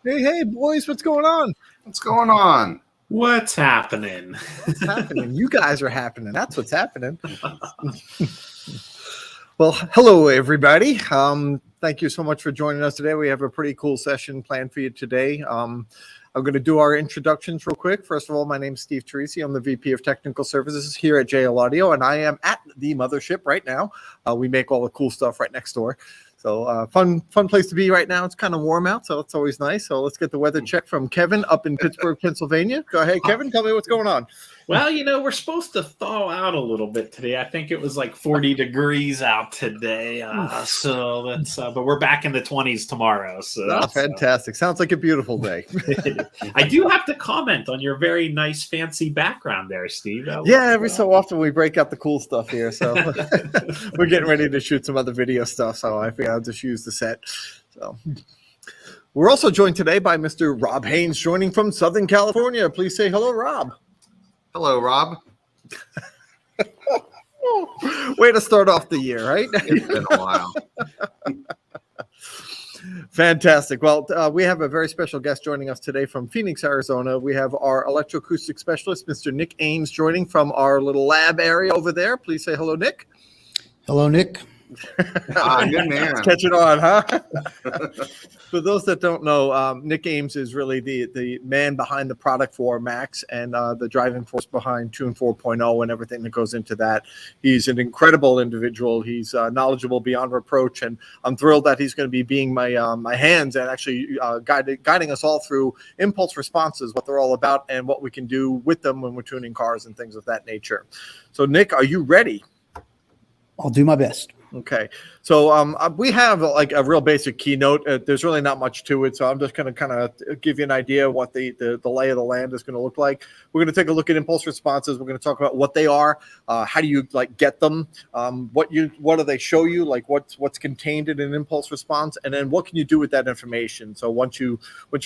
Hey, boys, what's going on? What's going on? What's happening? What's happening? You guys are happening. That's what's happening. Well, hello, everybody. Thank you so much for joining us today. We have a pretty cool session planned for you today. I'm going to do our introductions real quick. First of all, my name is Steve Teresi. I'm the VP of Technical Services here at JL Audio, and I am at the mothership right now. We make all the cool stuff right next door. So fun place to be right now. It's kind of warm out, so it's always nice. So let's get the weather check from Kevin up in Pittsburgh, Pennsylvania. Go ahead, Kevin. Tell me what's going on. Well, we're supposed to thaw out a little bit today. I think it was like 40 degrees out today. So that's, but we're back in the 20s tomorrow. So fantastic. Sounds like a beautiful day. I do have to comment on your very nice, fancy background there, Steve. Every so often we break out the cool stuff here. So we're getting ready to shoot some other video stuff. So I figured I'll just use the set. So we're also joined today by Mr. Rob Haynes, joining from Southern California. Please say hello, Rob. Hello, Rob. Way to start off the year, right? It's been a while. Fantastic. Well, we have a very special guest joining us today from Phoenix, Arizona. We have our electroacoustic specialist, Mr. Nick Ames, joining from our little lab area over there. Please say hello, Nick. Hello, Nick. Good man. Catch it on, huh? For those that don't know, Nick Ames is really the man behind the product for Max and the driving force behind Tune 4.0 and everything that goes into that. He's an incredible individual. He's knowledgeable beyond reproach, and I'm thrilled that he's going to be being my hands and actually guiding us all through impulse responses, what they're all about, and what we can do with them when we're tuning cars and things of that nature. So, Nick, are you ready? I'll do my best. Okay, so we have like a real basic keynote. There's really not much to it, so I'm just going to kind of give you an idea of what the lay of the land is going to look like. We're going to take a look at impulse responses. We're going to talk about what they are, how do you get them, what do they show you, like what's contained in an impulse response, and then what can you do with that information. So once you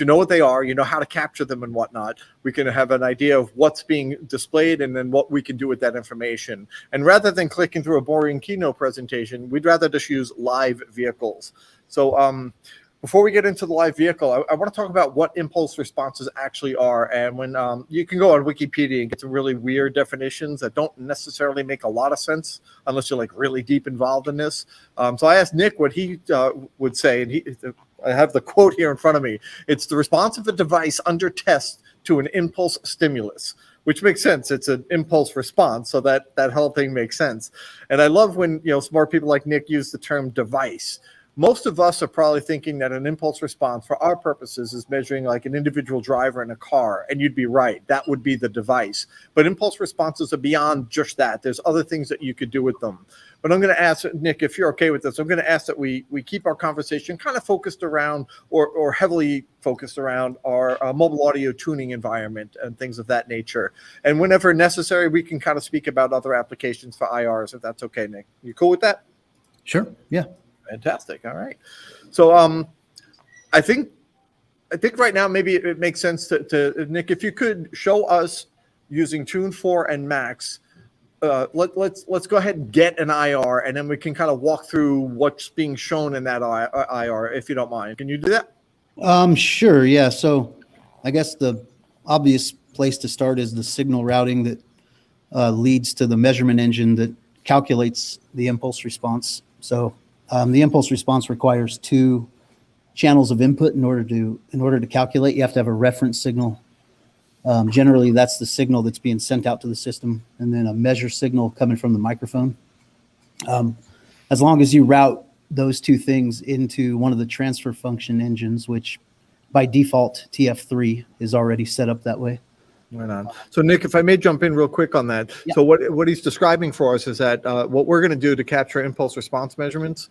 know what they are, you know how to capture them and whatnot, we can have an idea of what's being displayed and then what we can do with that information. And rather than clicking through a boring keynote presentation, we'd rather just use live vehicles. So before we get into the live vehicle, I want to talk about what impulse responses actually are. And when you can go on Wikipedia and get some really weird definitions that don't necessarily make a lot of sense unless you're like really deep involved in this. So I asked Nick what he would say, and I have the quote here in front of me. It's the response of a device under test to an impulse stimulus, which makes sense. It's an impulse response, so that whole thing makes sense. And I love when smart people like Nick use the term device. Most of us are probably thinking that an impulse response for our purposes is measuring like an individual driver in a car, and you'd be right. That would be the device. But impulse responses are beyond just that. There's other things that you could do with them. But I'm going to ask, Nick, if you're okay with this, I'm going to ask that we keep our conversation kind of focused around or heavily focused around our mobile audio tuning environment and things of that nature. And whenever necessary, we can kind of speak about other applications for IRs, if that's okay, Nick. You cool with that? Sure. Yeah. Fantastic. All right. So I think right now maybe it makes sense to Nick, if you could show us using Tune 4 and Max. Let's go ahead and get an IR, and then we can kind of walk through what's being shown in that IR, if you don't mind. Can you do that? Sure. Yeah. So I guess the obvious place to start is the signal routing that leads to the measurement engine that calculates the impulse response. So the impulse response requires two channels of input in order to calculate. You have to have a reference signal. Generally, that's the signal that's being sent out to the system, and then a measure signal coming from the microphone. As long as you route those two things into one of the transfer function engines, which by default TF3 is already set up that way, Right on. So, Nick, if I may jump in real quick on that. Yeah. So what he's describing for us is that what we're going to do to capture impulse response measurements,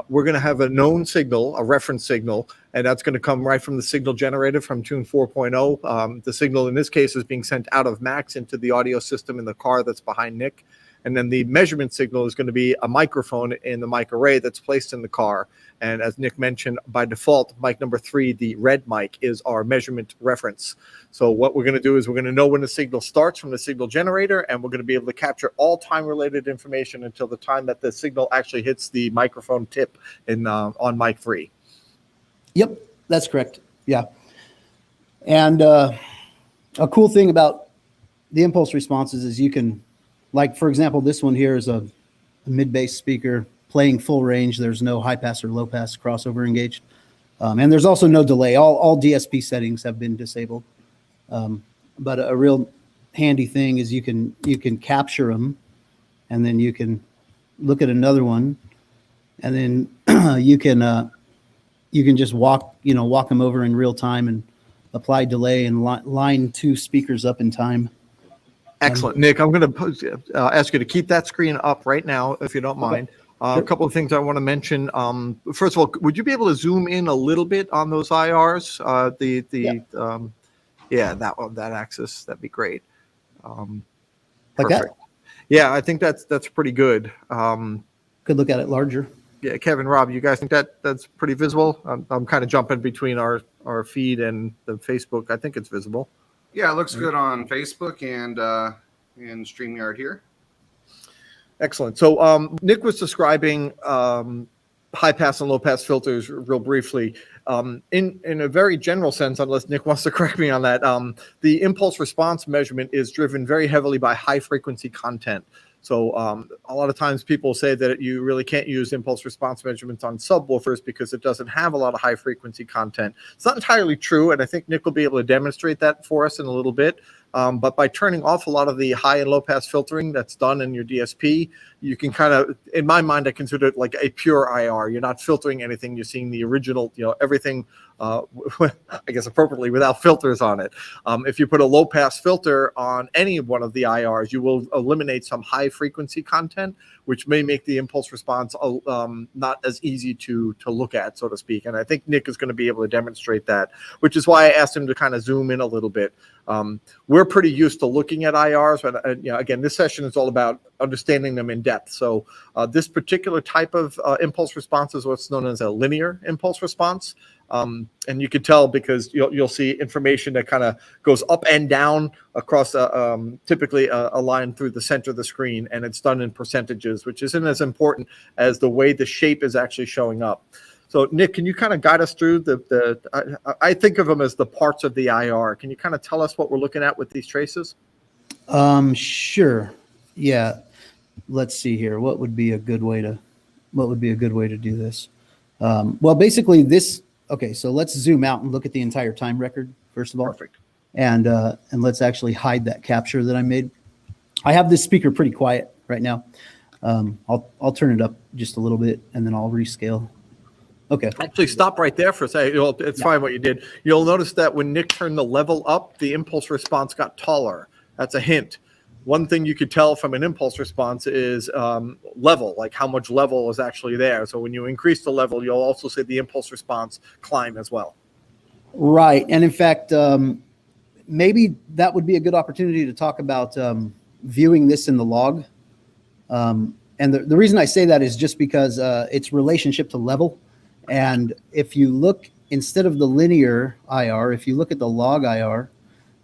we're going to have a known signal, a reference signal, and that's going to come right from the signal generated from Tune 4.0. The signal in this case is being sent out of Max into the audio system in the car that's behind Nick. And then the measurement signal is going to be a microphone in the mic array that's placed in the car. And as Nick mentioned, by default, mic number 3, the red mic, is our measurement reference. So what we're going to do is we're going to know when the signal starts from the signal generator, and we're going to be able to capture all time-related information until the time that the signal actually hits the microphone tip on mic 3. Yep, that's correct. Yeah. And a cool thing about the impulse responses is you can, like, for example, this one here is a mid-bass speaker playing full range. There's no high pass or low pass crossover engaged. And there's also no delay. All DSP settings have been disabled. But a real handy thing is you can capture them, and then you can look at another one, and then you can just walk them over in real time and apply delay and line 2 speakers up in time. Excellent. Nick, I'm going to ask you to keep that screen up right now, if you don't mind. A couple of things I want to mention. First of all, would you be able to zoom in a little bit on those IRs? That axis, that'd be great. Like that? Yeah, I think that's pretty good. Could look at it larger. Yeah, Kevin, Rob, you guys think that's pretty visible? I'm kind of jumping between our feed and the Facebook. I think it's visible. Yeah, it looks good on Facebook and StreamYard here. Excellent. So Nick was describing high pass and low pass filters real briefly. In a very general sense, unless Nick wants to correct me on that, the impulse response measurement is driven very heavily by high frequency content. So a lot of times people say that you really can't use impulse response measurements on subwoofers because it doesn't have a lot of high frequency content. It's not entirely true, and I think Nick will be able to demonstrate that for us in a little bit. But by turning off a lot of the high and low pass filtering that's done in your DSP, you can kind of, in my mind, I consider it like a pure IR. You're not filtering anything. You're seeing the original, everything, I guess appropriately, without filters on it. If you put a low pass filter on any one of the IRs, you will eliminate some high frequency content, which may make the impulse response not as easy to look at, so to speak. And I think Nick is going to be able to demonstrate that, which is why I asked him to kind of zoom in a little bit. We're pretty used to looking at IRs, but again, this session is all about understanding them in depth. So this particular type of impulse response is what's known as a linear impulse response. And you can tell because you'll see information that kind of goes up and down across typically a line through the center of the screen, and it's done in percentages, which isn't as important as the way the shape is actually showing up. So, Nick, can you kind of guide us through I think of them as the parts of the IR. Can you kind of tell us what we're looking at with these traces? Sure. Yeah. Let's see here. What would be a good way to do this? Well, basically this. Okay, so let's zoom out and look at the entire time record first of all. Perfect. And let's actually hide that capture that I made. I have this speaker pretty quiet right now. I'll turn it up just a little bit and then I'll rescale. Okay. Actually, stop right there for a second. It's fine what you did. You'll notice that when Nick turned the level up, the impulse response got taller. That's a hint. One thing you could tell from an impulse response is level, like how much level is actually there. So when you increase the level, you'll also see the impulse response climb as well. Right. And in fact, maybe that would be a good opportunity to talk about viewing this in the log. And the reason I say that is just because it's relationship to level. And if you look, instead of the linear IR, if you look at the log IR,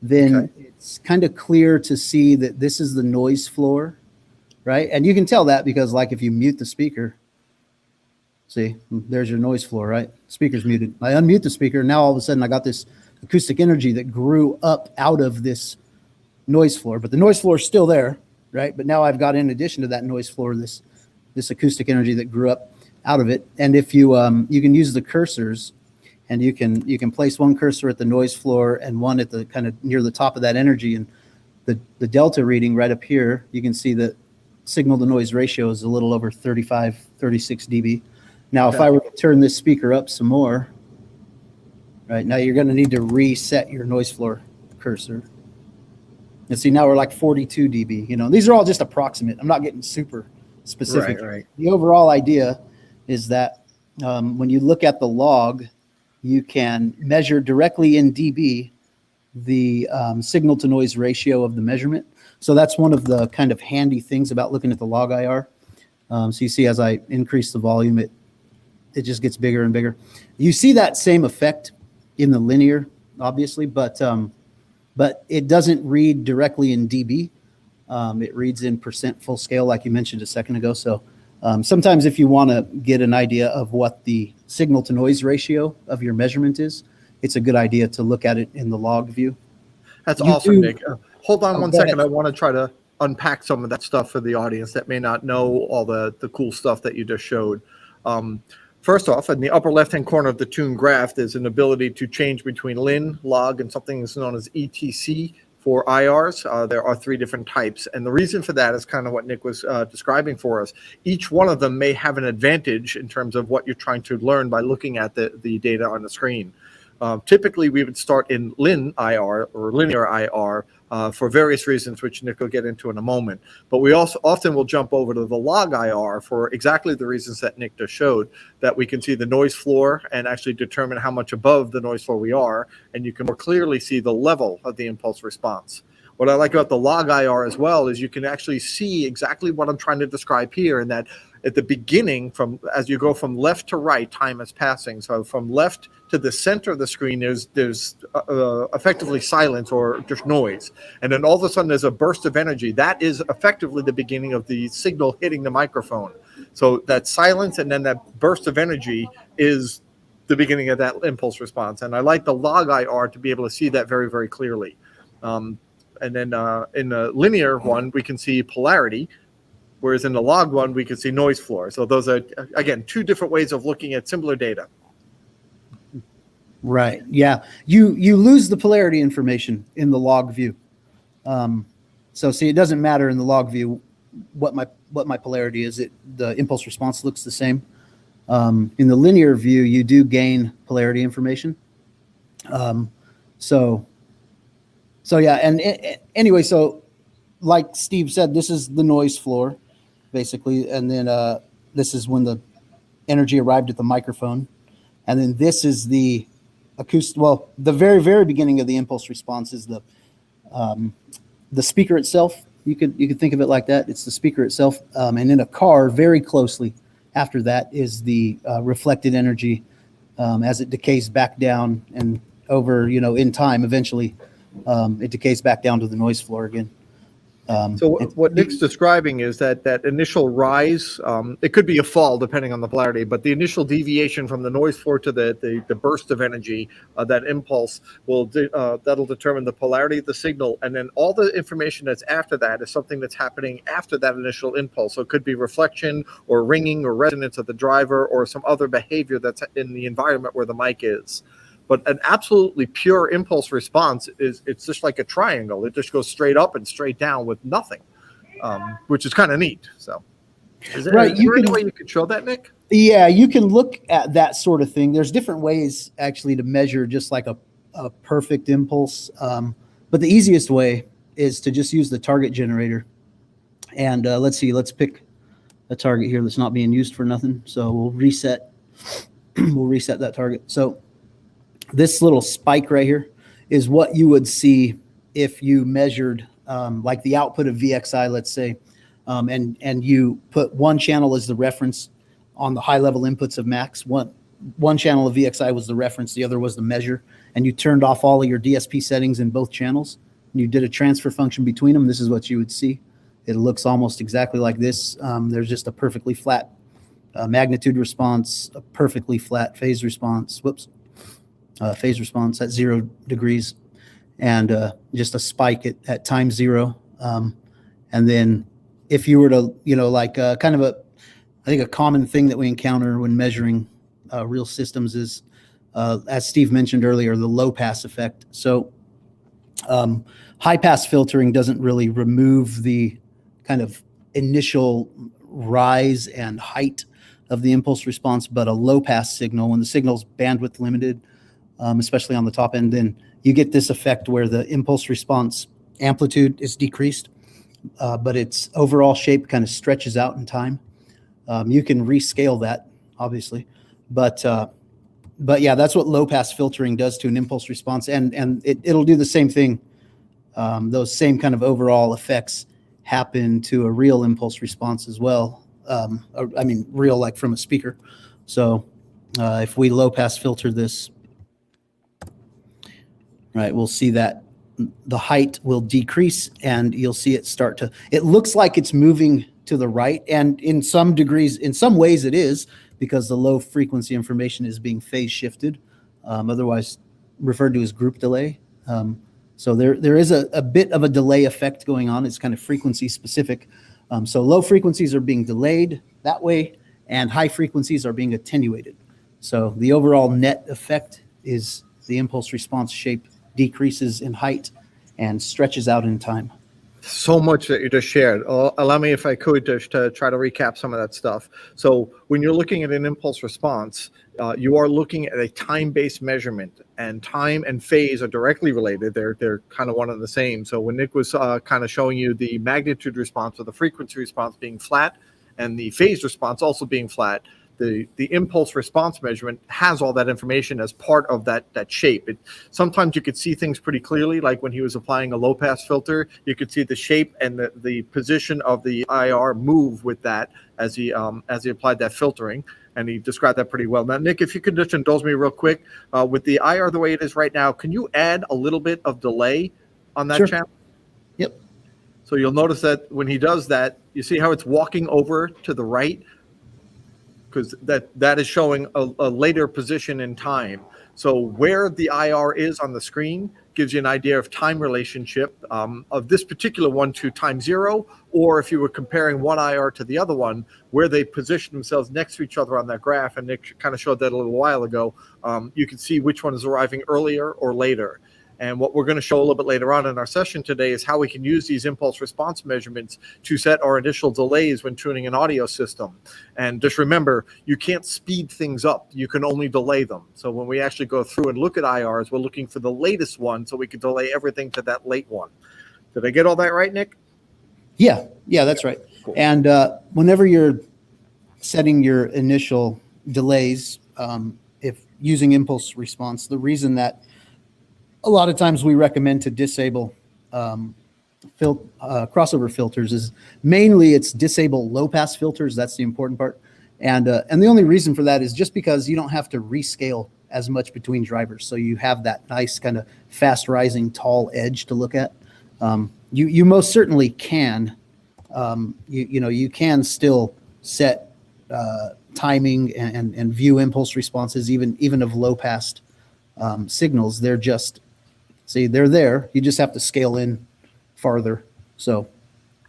then it's kind of clear to see that this is the noise floor, right? And you can tell that because, like, if you mute the speaker, see, there's your noise floor, right? Speaker's muted. I unmute the speaker. Now, all of a sudden, I got this acoustic energy that grew up out of this noise floor. But the noise floor is still there, right? But now I've got, in addition to that noise floor, this acoustic energy that grew up out of it. And if you can use the cursors, and you can place one cursor at the noise floor and one at the kind of near the top of that energy, and the delta reading right up here, you can see that signal to noise ratio is a little over 36 dB. Now, if I were to turn this speaker up some more, right now, you're going to need to reset your noise floor cursor. And see, now we're like 42 dB. You know, these are all just approximate. I'm not getting super specific. Right. The overall idea is that when you look at the log, you can measure directly in dB the signal to noise ratio of the measurement. So that's one of the kind of handy things about looking at the log IR. So you see, as I increase the volume, it just gets bigger and bigger. You see that same effect in the linear, obviously, but it doesn't read directly in dB. It reads in percent full scale, like you mentioned a second ago. So sometimes if you want to get an idea of what the signal to noise ratio of your measurement is, it's a good idea to look at it in the log view. That's awesome, do- Nick. Hold on one go second. ahead. I want to try to unpack some of that stuff for the audience that may not know all the cool stuff that you just showed. First off, in the upper left-hand corner of the tune graph, there's an ability to change between lin, log, and something that's known as ETC for IRs. There are 3 different types. And the reason for that is kind of what Nick was describing for us. Each one of them may have an advantage in terms of what you're trying to learn by looking at the data on the screen. Typically, we would start in lin IR or linear IR for various reasons, which Nick will get into in a moment. But we also often will jump over to the log IR for exactly the reasons that Nick just showed, that we can see the noise floor and actually determine how much above the noise floor we are, and you can more clearly see the level of the impulse response. What I like about the log IR as well is you can actually see exactly what I'm trying to describe here, in that at the beginning, as you go from left to right, time is passing. So from left to the center of the screen, there's effectively silence or just noise. And then all of a sudden there's a burst of energy. That is effectively the beginning of the signal hitting the microphone. So that silence and then that burst of energy is the beginning of that impulse response. And I like the log IR to be able to see that very, very clearly. And then in the linear one, we can see polarity, whereas in the log one, we can see noise floor. So those are, again, 2 different ways of looking at similar data. Right. Yeah. You lose the polarity information in the log view. So see, it doesn't matter in the log view what my polarity is. The impulse response looks the same. In the linear view, you do gain polarity information. So yeah. And anyway, so like Steve said, this is the noise floor, basically, and then this is when the energy arrived at the microphone, and then this is the acoustic. Well, the very, very beginning of the impulse response is the speaker itself. You could think of it like that. It's the speaker itself, and in a car, very closely after that is the reflected energy as it decays back down, and over in time, eventually it decays back down to the noise floor again. So what Nick's describing is that initial rise, it could be a fall depending on the polarity, but the initial deviation from the noise floor to the burst of energy, that impulse that'll determine the polarity of the signal, and then all the information that's after that is something that's happening after that initial impulse. So it could be reflection or ringing or resonance of the driver or some other behavior that's in the environment where the mic is. But an absolutely pure impulse response it's just like a triangle. It just goes straight up and straight down with nothing, which is kind of neat. So is there any way you could show that, Nick? Yeah, you can look at that sort of thing. There's different ways actually to measure just like a perfect impulse. But the easiest way is to just use the target generator. And let's pick a target here that's not being used for nothing. So we'll reset that target. So this little spike right here is what you would see if you measured like the output of VXI, let's say, and you put one channel as the reference on the high level inputs of max. One channel of VXI was the reference, the other was the measure, and you turned off all of your DSP settings in both channels, and you did a transfer function between them. This is what you would see. It looks almost exactly like this. There's just a perfectly flat magnitude response, a perfectly flat phase response. Phase response at 0 degrees, and just a spike at time 0. And then if you were to, like kind of I think a common thing that we encounter when measuring real systems is, as Steve mentioned earlier, the low pass effect. So high pass filtering doesn't really remove the kind of initial rise and height of the impulse response, but a low pass signal, when the signal's bandwidth limited, especially on the top end, then you get this effect where the impulse response amplitude is decreased, but its overall shape kind of stretches out in time. You can rescale that, obviously, but yeah, that's what low pass filtering does to an impulse response, and it'll do the same thing. Those same kind of overall effects happen to a real impulse response as well. I mean, real like from a speaker. So if we low pass filter this, right, we'll see that the height will decrease, and you'll see it start to, it looks like it's moving to the right, and in some degrees, in some ways it is, because the low frequency information is being phase shifted, otherwise referred to as group delay. So there is a bit of a delay effect going on. It's kind of frequency specific. So low frequencies are being delayed that way, and high frequencies are being attenuated. So the overall net effect is the impulse response shape decreases in height and stretches out in time. So much that you just shared. Allow me, if I could, just to try to recap some of that stuff. So when you're looking at an impulse response, you are looking at a time-based measurement, and time and phase are directly related. They're kind of one and the same. So when Nick was kind of showing you the magnitude response or the frequency response being flat and the phase response also being flat, the impulse response measurement has all that information as part of that shape. Sometimes you could see things pretty clearly, like when he was applying a low pass filter, you could see the shape and the position of the IR move with that as he applied that filtering, and he described that pretty well. Now, Nick, if you could just indulge me real quick, with the IR the way it is right now, can you add a little bit of delay on that Sure. channel? Yep. So you'll notice that when he does that, you see how it's walking over to the right, because that is showing a later position in time. So where the IR is on the screen gives you an idea of time relationship of this particular one to time zero, or if you were comparing one IR to the other one, where they position themselves next to each other on that graph, and Nick kind of showed that a little while ago, you can see which one is arriving earlier or later. And what we're going to show a little bit later on in our session today is how we can use these impulse response measurements to set our initial delays when tuning an audio system. And just remember, you can't speed things up. You can only delay them. So when we actually go through and look at IRs, we're looking for the latest one so we can delay everything to that late one. Did I get all that right, Nick? Yeah, that's right. Cool. And whenever you're setting your initial delays, if using impulse response, the reason that a lot of times we recommend to disable crossover filters is mainly it's disable low pass filters. That's the important part. And the only reason for that is just because you don't have to rescale as much between drivers. So you have that nice kind of fast rising tall edge to look at. You most certainly can, you can still set timing and view impulse responses, even of low passed signals. They're just, see, they're there. You just have to scale in farther. So,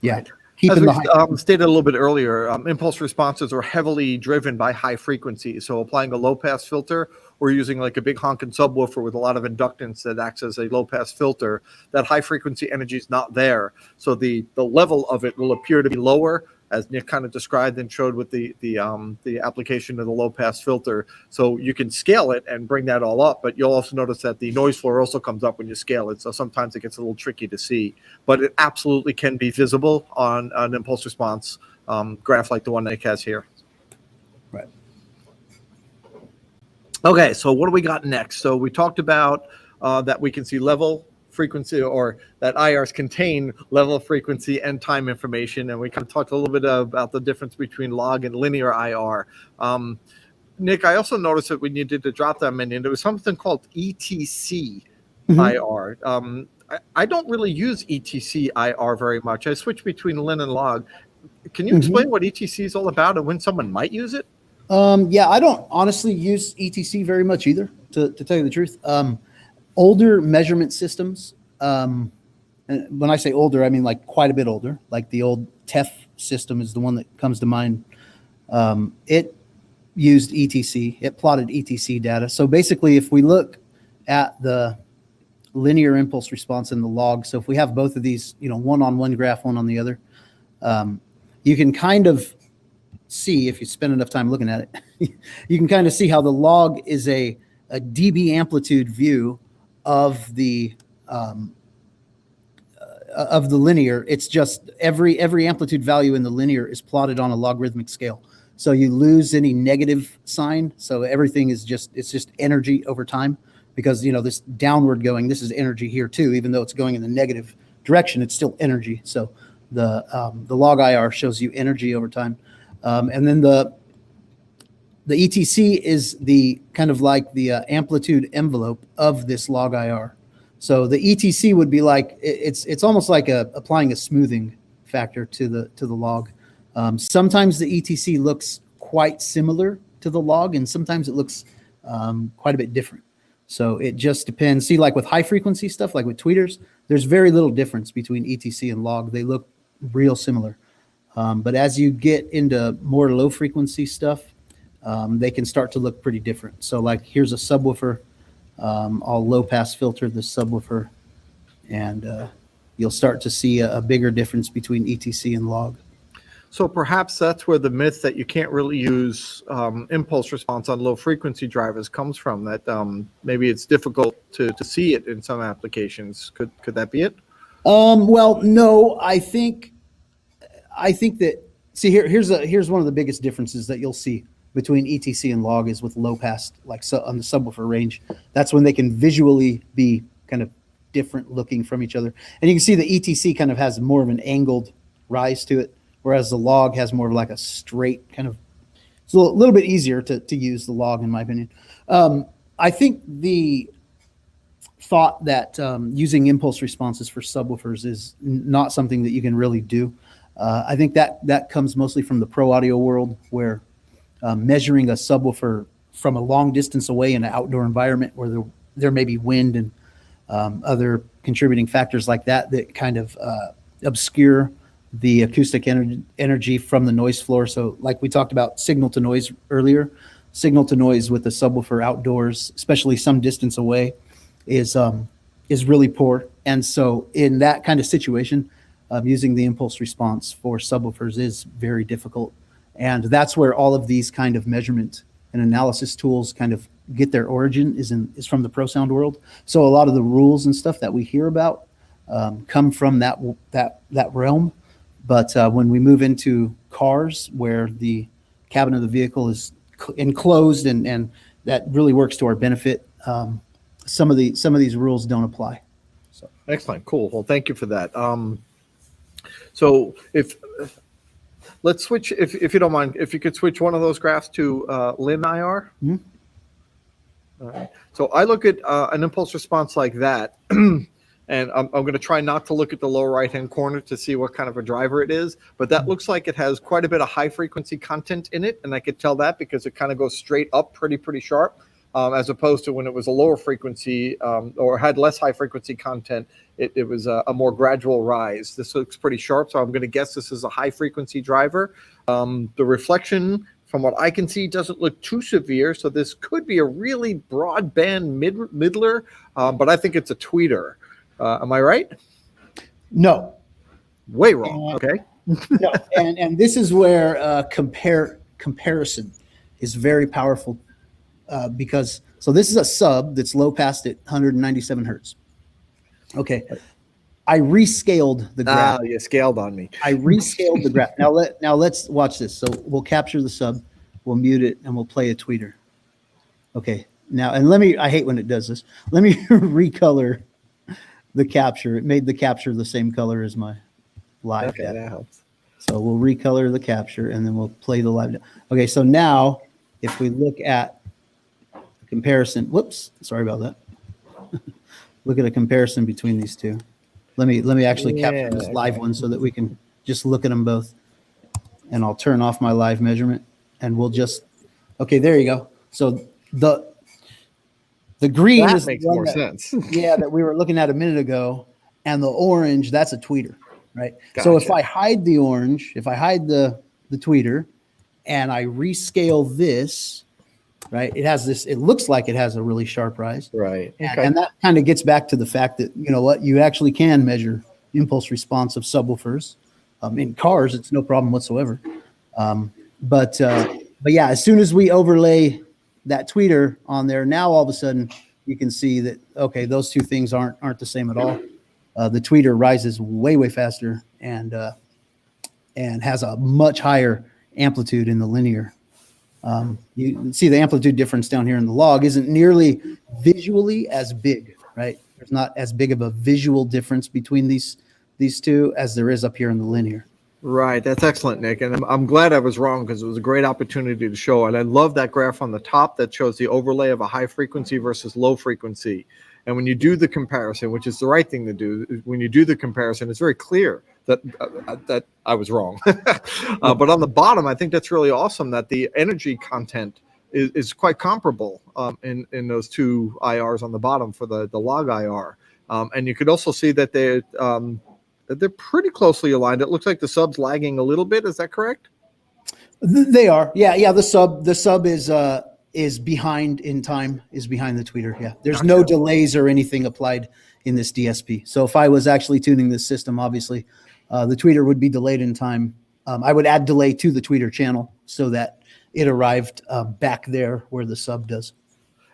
yeah. Right. Keeping As the we height. stated a little bit earlier, impulse responses are heavily driven by high frequency. So applying a low pass filter or using like a big honking subwoofer with a lot of inductance that acts as a low pass filter, that high frequency energy is not there. So the level of it will appear to be lower, as Nick kind of described and showed with the application of the low pass filter. So you can scale it and bring that all up, but you'll also notice that the noise floor also comes up when you scale it. So sometimes it gets a little tricky to see, but it absolutely can be visible on an impulse response graph like the one Nick has here. Right. Okay, so what do we got next? So we talked about that we can see level, frequency, or that IRs contain level, frequency, and time information. And we kind of talked a little bit about the difference between log and linear IR. Nick, I also noticed that when you did the drop-down menu, there was something called ETC IR. I don't really use ETC IR very much. I switch between lin and log. Can you explain what ETC is all about and when someone might use it? Yeah, I don't honestly use ETC very much either, to tell you the truth. Older measurement systems, and when I say older, I mean like quite a bit older, like the old TEF system is the one that comes to mind. It used ETC, it plotted ETC data. So basically, if we look at the linear impulse response and the log, so if we have both of these, one on one graph, one on the other, you can kind of see, if you spend enough time looking at it, you can kind of see how the log is a dB amplitude view of the of the linear. It's just every amplitude value in the linear is plotted on a logarithmic scale. So you lose any negative sign. So everything is just energy over time, because this downward going, this is energy here too, even though it's going in the negative direction, it's still energy. So the log IR shows you energy over time. And then the ETC is the kind of like the amplitude envelope of this log IR. So the ETC would be like, it's almost like applying a smoothing factor to the log. Sometimes the ETC looks quite similar to the log, and sometimes it looks quite a bit different. So it just depends. See, like with high frequency stuff, like with tweeters, there's very little difference between ETC and log. They look real similar. But as you get into more low frequency stuff, they can start to look pretty different. So like here's a subwoofer. I'll low pass filter the subwoofer, and you'll start to see a bigger difference between ETC and log. So perhaps that's where the myth that you can't really use impulse response on low frequency drivers comes from, that maybe it's difficult to see it in some applications. Could that be it? Well, no, I think that, see, here's one of the biggest differences that you'll see between ETC and log is with low pass, like on the subwoofer range. That's when they can visually be kind of different looking from each other. And you can see the ETC kind of has more of an angled rise to it, whereas the log has more of like a straight kind of, it's a little bit easier to use the log, in my opinion. I think the thought that using impulse responses for subwoofers is not something that you can really do. I think that comes mostly from the pro audio world, where measuring a subwoofer from a long distance away in an outdoor environment where there may be wind and other contributing factors like that kind of obscure the acoustic energy from the noise floor. So like we talked about signal to noise earlier, signal to noise with the subwoofer outdoors, especially some distance away, is really poor. And so in that kind of situation, using the impulse response for subwoofers is very difficult. And that's where all of these kind of measurement and analysis tools kind of get their origin, is from the pro sound world. So a lot of the rules and stuff that we hear about come from that realm. But when we move into cars, where the cabin of the vehicle is enclosed and that really works to our benefit, some of these rules don't apply. So Excellent. Cool. Well, thank you for that. So let's switch, if you don't mind, if you could switch one of those graphs to Lin IR. Mm-hmm. All right. So I look at an impulse response like that, and I'm going to try not to look at the lower right-hand corner to see what kind of a driver it is, but that looks like it has quite a bit of high-frequency content in it, and I could tell that because it kind of goes straight up pretty sharp, as opposed to when it was a lower frequency or had less high-frequency content, it was a more gradual rise. This looks pretty sharp, so I'm going to guess this is a high-frequency driver. The reflection, from what I can see, doesn't look too severe, so this could be a really broadband middler, but I think it's a tweeter. Am I right? no, Way wrong. Okay. no, and this is where comparison is very powerful, because so this is a sub that's low passed at 197 hertz. Okay, I rescaled the graph. You scaled on me. I rescaled the graph. Now let's watch this. So we'll capture the sub, we'll mute it, and we'll play a tweeter. Okay. Now, and I hate when it does this. Let me recolor the capture. It made the capture the same color as my live. Okay, that helps. So we'll recolor the capture, and then we'll play the live. Okay, so now if we look at the comparison, whoops, sorry about that. Look at a comparison between these two. Let me actually capture this live one so that we can just look at them both. And I'll turn off my live measurement, and we'll just, okay, there you go. So the green That is makes the one more that, sense. yeah, that we were looking at a minute ago, and the orange, that's a tweeter, right? So if Gotcha. I hide the orange, if I hide the tweeter, and I rescale this, right, it has this, it looks like it has a really sharp rise. Right. And that kind of gets back to the fact that, you know what, you actually can measure impulse response of subwoofers. In cars, it's no problem whatsoever. But yeah, as soon as we overlay that tweeter on there, now all of a sudden you can see that, okay, those two things aren't the same at all. The tweeter rises way faster and has a much higher amplitude in the linear. You can see the amplitude difference down here in the log isn't nearly visually as big, right? There's not as big of a visual difference between these two as there is up here in the linear. Right. That's excellent, Nick. And I'm glad I was wrong because it was a great opportunity to show. And I love that graph on the top that shows the overlay of a high frequency versus low frequency. And when you do the comparison, which is the right thing to do, when you do the comparison, it's very clear that I was wrong. But on the bottom, I think that's really awesome that the energy content is quite comparable in those two IRs on the bottom for the log IR. And you could also see that they're pretty closely aligned. It looks like the sub's lagging a little bit. Is that correct? They are. Yeah. The sub is behind in time, is behind the tweeter. Yeah. There's no delays or anything applied in this DSP. So if I was actually tuning this system, obviously, the tweeter would be delayed in time. I would add delay to the tweeter channel so that it arrived back there where the sub does.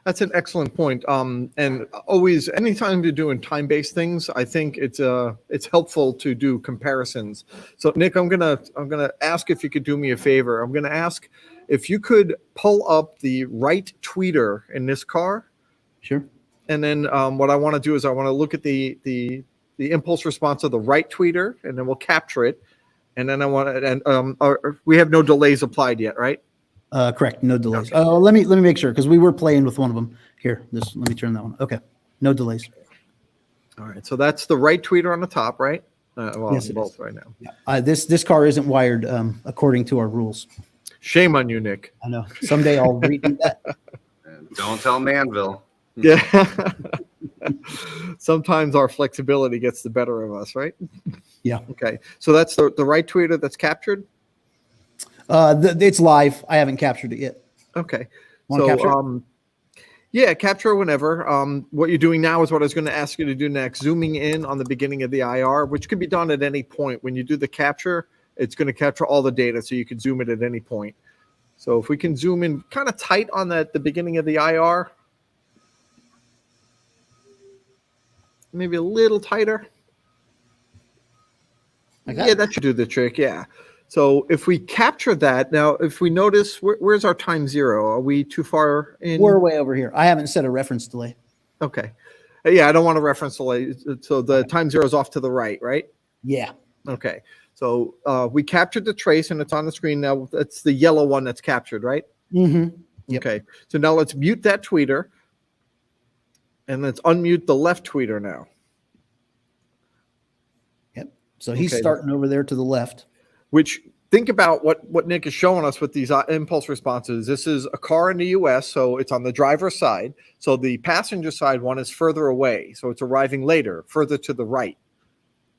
That's an excellent point. And always, anytime you're doing time-based things, I think it's helpful to do comparisons. So, Nick, I'm gonna ask if you could do me a favor. I'm gonna ask if you could pull up the right tweeter in this car. Sure. And then what I want to do is I want to look at the impulse response of the right tweeter, and then we'll capture it. And then I want to, and we have no delays applied yet, right? Correct. No delays. Okay. Let me make sure because we were playing with one of them here. Let me turn that one. Okay. No delays. All right. So that's the right tweeter on the top, right? Well, Yes, it both is. right now. Yeah. This car isn't wired according to our rules. Shame on you, Nick. I know. Someday I'll redo that. And don't tell Manville. Yeah. Sometimes our flexibility gets the better of us, right? Yeah. Okay. So that's the right tweeter that's captured. It's live. I haven't captured it yet. Okay. Want to capture? Yeah, capture whenever. What you're doing now is what I was going to ask you to do next. Zooming in on the beginning of the IR, which can be done at any point. When you do the capture, it's going to capture all the data, so you can zoom it at any point. So if we can zoom in kind of tight on the beginning of the IR, maybe a little tighter. Yeah, that should do the trick. Yeah. So if we capture that, now if we notice, where's our time zero? Are we too far in? We're way over here. I haven't set a reference delay. Okay. Yeah, I don't want a reference delay. So the time zero is off to the right, right? Yeah. Okay. So we captured the trace and it's on the screen now. That's the yellow one that's captured, right? Mm-hmm. Yep. Okay. So now let's mute that tweeter and let's unmute the left tweeter now. Yep. So he's Okay. starting over there to the left. Which, think about what Nick is showing us with these impulse responses. This is a car in the US, so it's on the driver's side. So the passenger side one is further away. So it's arriving later, further to the right.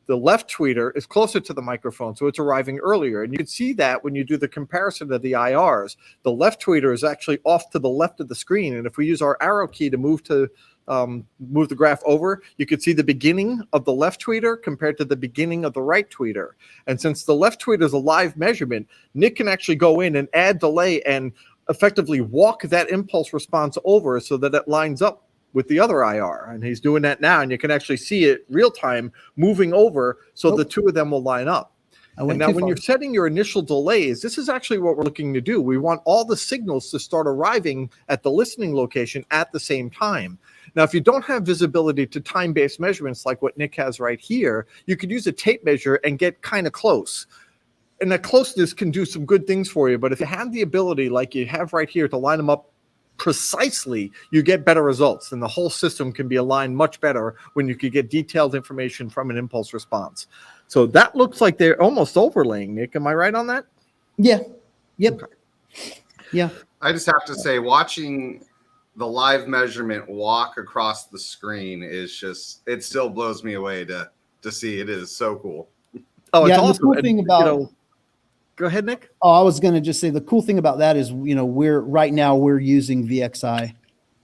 The left tweeter is closer to the microphone, so it's arriving earlier. And you can see that when you do the comparison of the IRs. The left tweeter is actually off to the left of the screen. And if we use our arrow key to move the graph over, you could see the beginning of the left tweeter compared to the beginning of the right tweeter. And since the left tweeter is a live measurement, Nick can actually go in and add delay and effectively walk that impulse response over so that it lines up with the other IR. And he's doing that now, and you can actually see it real time moving over so the two of them will line up. And now when you're setting your initial delays, this is actually what we're looking to do. We want all the signals to start arriving at the listening location at the same time. Now, if you don't have visibility to time-based measurements like what Nick has right here, you could use a tape measure and get kind of close. And that closeness can do some good things for you. But if you have the ability, like you have right here, to line them up precisely, you get better results. And the whole system can be aligned much better when you could get detailed information from an impulse response. So that looks like they're almost overlaying, Nick. Am I right on that? Yeah. Yep. Okay. Yeah. I just have to say, watching the live measurement walk across the screen is just, it still blows me away to see. It is so cool. Oh, it's Yeah, and the awesome. cool thing about go ahead, Nick. Oh, I was going to just say the cool thing about that is, we're right now we're using VXI,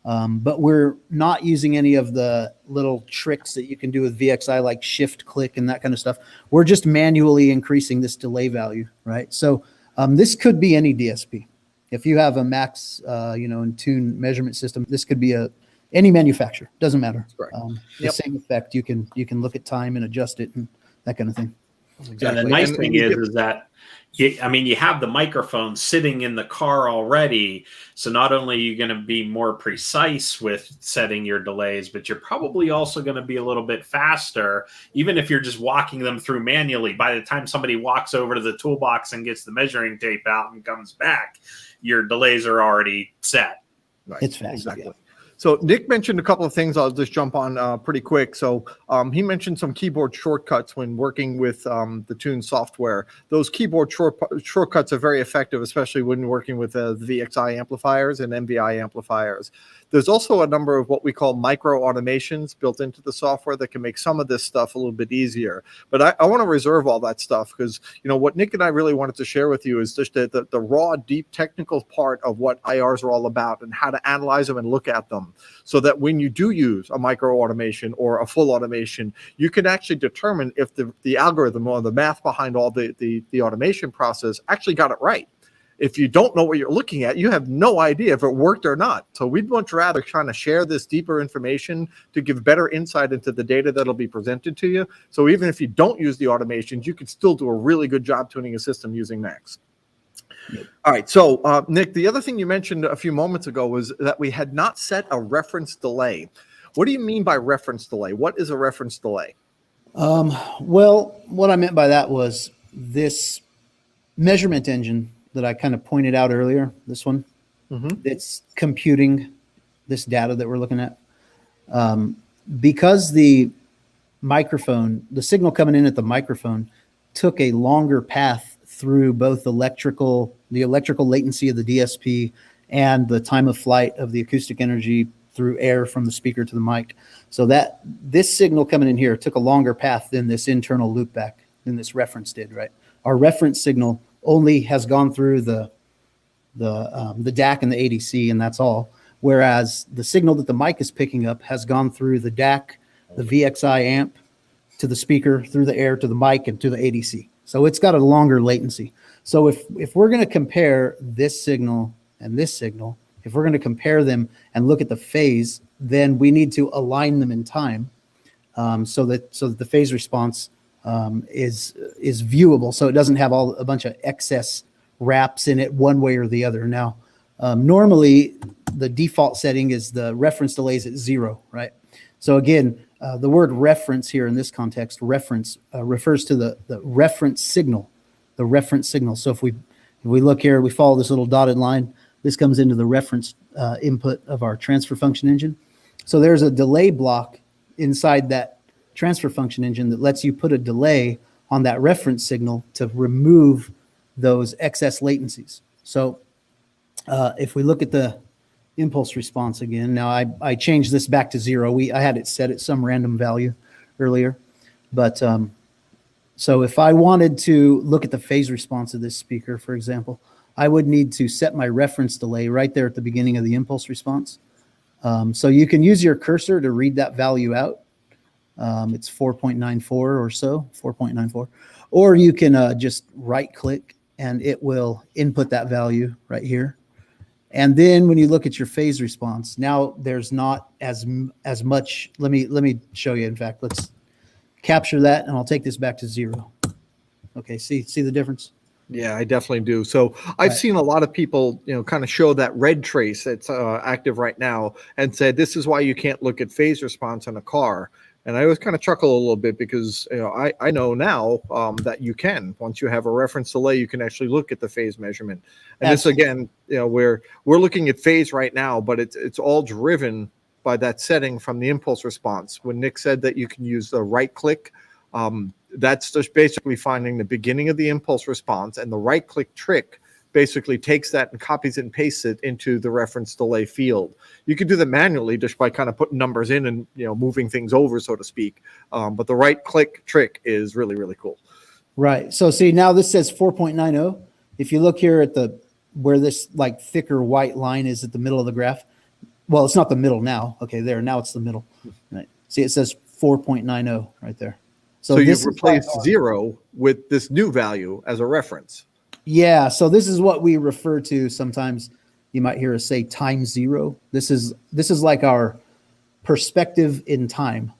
but we're not using any of the little tricks that you can do with VXI, like shift click and that kind of stuff. We're just manually increasing this delay value, right? So this could be any DSP. If you have a max, in tune measurement system, this could be any manufacturer, doesn't matter. Correct. The Yep. same effect, you can look at time and adjust it and that kind of thing. And the nice thing is that you have the microphone sitting in the car already. So not only are you going to be more precise with setting your delays, but you're probably also going to be a little bit faster, even if you're just walking them through manually. By the time somebody walks over to the toolbox and gets the measuring tape out and comes back, your delays are already set. Right. It's fast. Exactly. Yeah. So Nick mentioned a couple of things. I'll just jump on pretty quick. So he mentioned some keyboard shortcuts when working with the Tune software. Those keyboard shortcuts are very effective, especially when working with the VXI amplifiers and MVI amplifiers. There's also a number of what we call micro automations built into the software that can make some of this stuff a little bit easier. But I want to reserve all that stuff because, what Nick and I really wanted to share with you is just the raw, deep technical part of what IRs are all about and how to analyze them and look at them, so that when you do use a micro automation or a full automation, you can actually determine if the algorithm or the math behind all the automation process actually got it right. If you don't know what you're looking at, you have no idea if it worked or not. So we'd much rather kind of share this deeper information to give better insight into the data that'll be presented to you. So even if you don't use the automations, you can still do a really good job tuning a system using Max. All right. So, Nick, the other thing you mentioned a few moments ago was that we had not set a reference delay. What do you mean by reference delay? What is a reference delay? Well, what I meant by that was this measurement engine that I kind of pointed out earlier, this one, that's computing this data that we're looking at. Because the microphone, the signal coming in at the microphone took a longer path through both the electrical latency of the DSP and the time of flight of the acoustic energy through air from the speaker to the mic. So that this signal coming in here took a longer path than this internal loopback, than this reference did, right? Our reference signal only has gone through the DAC and the ADC, and that's all. Whereas the signal that the mic is picking up has gone through the DAC, the VXI amp, to the speaker, through the air to the mic, and to the ADC. So it's got a longer latency. So if we're going to compare this signal and this signal, if we're going to compare them and look at the phase, then we need to align them in time, so that the phase response is viewable, so it doesn't have a bunch of excess wraps in it one way or the other. Now, normally the default setting is the reference delays at 0, right? So again, the word reference here in this context, reference, refers to the reference signal, So if we look here, we follow this little dotted line. This comes into the reference input of our transfer function engine. So there's a delay block inside that transfer function engine that lets you put a delay on that reference signal to remove those excess latencies. So if we look at the impulse response again, now I changed this back to 0. I had it set at some random value earlier, but so if I wanted to look at the phase response of this speaker, for example, I would need to set my reference delay right there at the beginning of the impulse response. So you can use your cursor to read that value out. It's 4.94 or so, 4.94. Or you can just right click and it will input that value right here. And then when you look at your phase response, now there's not as much. Let me show you. In fact, let's capture that and I'll take this back to 0. Okay, see the difference? Yeah, I definitely do. So I've seen a lot of people, kind of show that red trace that's active right now and said, this is why you can't look at phase response on a car. And I always kind of chuckle a little bit because, I know now that you can. Once you have a reference delay, you can actually look at the phase measurement. And Absolutely. This, again, we're looking at phase right now, but it's all driven by that setting from the impulse response. When Nick said that you can use the right click, that's just basically finding the beginning of the impulse response, and the right click trick basically takes that and copies and pastes it into the reference delay field. You could do that manually just by kind of putting numbers in and moving things over, so to speak. But the right click trick is really, really cool. Right. So see, now this says 4.90. If you look here at where this like thicker white line is at the middle of the graph, well, it's not the middle now. Okay, there. Now it's the middle. Right. See, it says 4.90 right there. So you've replaced 0 with this new value as a reference. Yeah. So this is what we refer to. Sometimes you might hear us say time 0. This is like our perspective in time.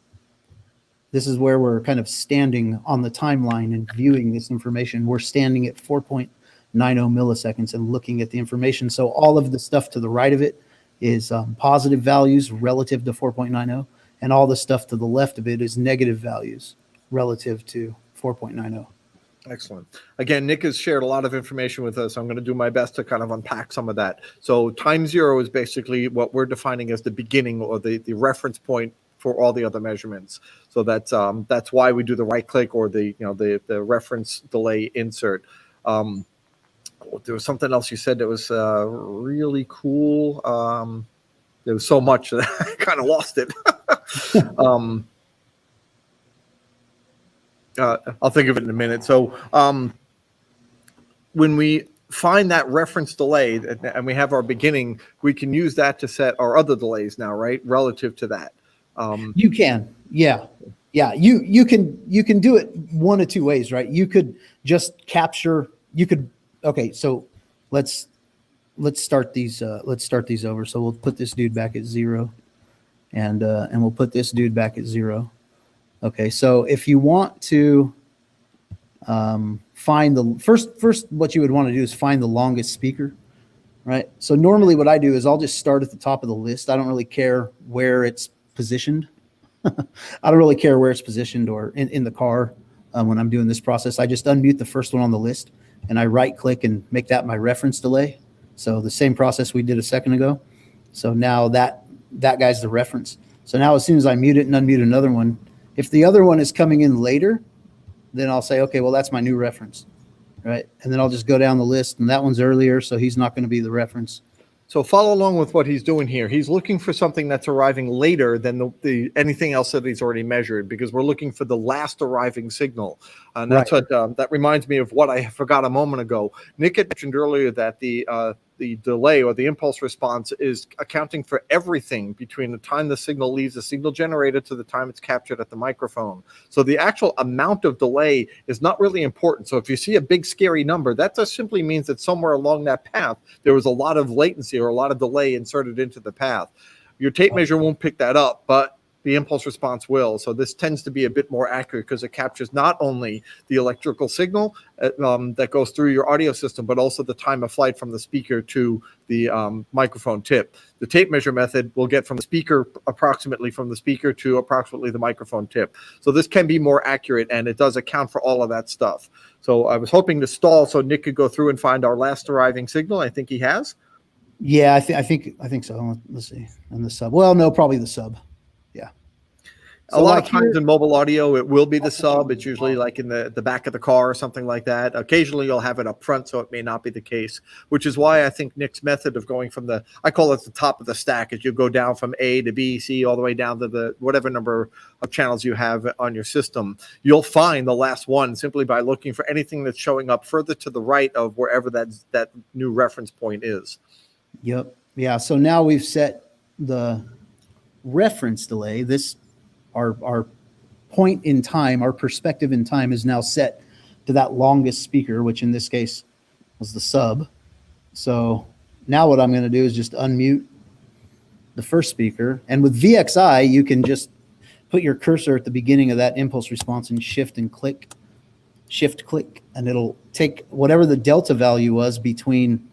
This is where we're kind of standing on the timeline and viewing this information. We're standing at 4.90 milliseconds and looking at the information. So all of the stuff to the right of it is positive values relative to 4.90, and all the stuff to the left of it is negative values relative to 4.90. Excellent. Again, Nick has shared a lot of information with us. I'm going to do my best to kind of unpack some of that. So time zero is basically what we're defining as the beginning or the reference point for all the other measurements. So that's why we do the right click or the reference delay insert. There was something else you said that was really cool. There was so much that I kind of lost it. I'll think of it in a minute. So when we find that reference delay and we have our beginning, we can use that to set our other delays now, right? Relative to that. You can, yeah. You can do it one of two ways, right? You could just capture. Okay, so let's start these. Let's start these over. So we'll put this dude back at 0, and we'll put this dude back at 0. Okay, so if you want to find the first, what you would want to do is find the longest speaker, right? So normally what I do is I'll just start at the top of the list. I don't really care where it's positioned. I don't really care where it's positioned or in the car when I'm doing this process. I just unmute the first one on the list and I right click and make that my reference delay. So the same process we did a second ago. So now that guy's the reference. So now as soon as I mute it and unmute another one, if the other one is coming in later, then I'll say, okay, well, that's my new reference, right? And then I'll just go down the list, and that one's earlier, so he's not going to be the reference. So follow along with what he's doing here. He's looking for something that's arriving later than the anything else that he's already measured, because we're looking for the last arriving signal. And that's right. What that reminds me of what I forgot a moment ago. Nick had mentioned earlier that the delay or the impulse response is accounting for everything between the time the signal leaves the signal generator to the time it's captured at the microphone. So the actual amount of delay is not really important. So if you see a big scary number, that just simply means that somewhere along that path, there was a lot of latency or a lot of delay inserted into the path. Your tape measure won't pick that up, but the impulse response will. So this tends to be a bit more accurate because it captures not only the electrical signal that goes through your audio system, but also the time of flight from the speaker to the microphone tip. The tape measure method will get from the speaker, approximately from the speaker to approximately the microphone tip. So this can be more accurate, and it does account for all of that stuff. So I was hoping to stall so Nick could go through and find our last arriving signal. I think he has. Yeah, I think so. Let's see. And the sub. Well, no, probably the sub. Yeah. So a lot of times in mobile audio, it will be the sub. It's usually like in the back of the car or something like that. Occasionally, you'll have it up front, so it may not be the case, which is why I think Nick's method of going from I call it the top of the stack, as you go down from A to B, C, all the way down to the whatever number of channels you have on your system. You'll find the last one simply by looking for anything that's showing up further to the right of wherever that new reference point is. Yep. Yeah. So now we've set the reference delay. Our point in time, our perspective in time is now set to that longest speaker, which in this case was the sub. So now what I'm going to do is just unmute the first speaker. And with VXI, you can just put your cursor at the beginning of that impulse response and shift click, and it'll take whatever the delta value was between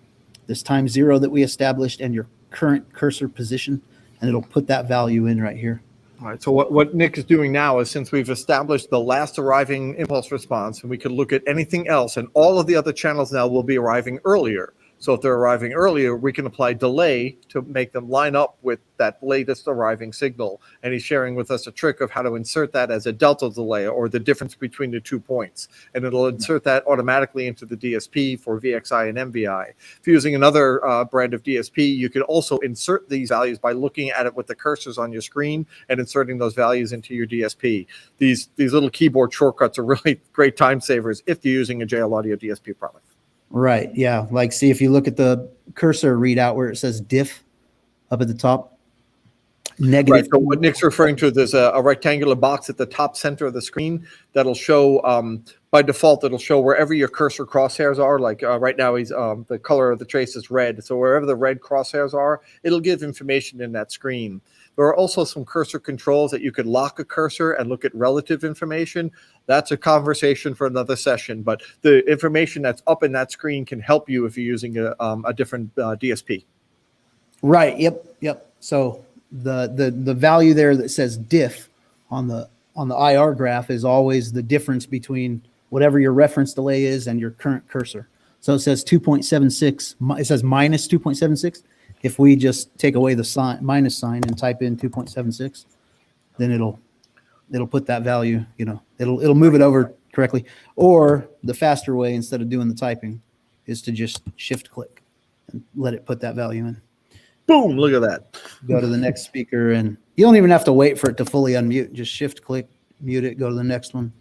this time 0 that we established and your current cursor position, and it'll put that value in right here. All right. So what Nick is doing now is, since we've established the last arriving impulse response, and we could look at anything else, and all of the other channels now will be arriving earlier. So if they're arriving earlier, we can apply delay to make them line up with that latest arriving signal. And he's sharing with us a trick of how to insert that as a delta delay, or the difference between the 2 points. And it'll insert that automatically into the DSP for VXI and MVI. If you're using another brand of DSP, you can also insert these values by looking at it with the cursors on your screen and inserting those values into your DSP. These little keyboard shortcuts are really great time savers if you're using a JL Audio DSP product. Right. Yeah. Like, see, if you look at the cursor readout where it says diff up at the top, negative. Right. So what Nick's referring to, there's a rectangular box at the top center of the screen that'll show, by default, it'll show wherever your cursor crosshairs are. Like right now, the color of the trace is red. So wherever the red crosshairs are, it'll give information in that screen. There are also some cursor controls that you could lock a cursor and look at relative information. That's a conversation for another session, but the information that's up in that screen can help you if you're using a different DSP. Right. Yep. So the value there that says diff on the IR graph is always the difference between whatever your reference delay is and your current cursor. So it says 2.76. It says minus 2.76. If we just take away the minus sign and type in 2.76, then it'll put that value. It'll move it over correctly. Or the faster way, instead of doing the typing, is to just shift click and let it put that value in. Boom! Look at that. Go to the next speaker, and you don't even have to wait for it to fully unmute. Just shift click, mute it, go to the next one.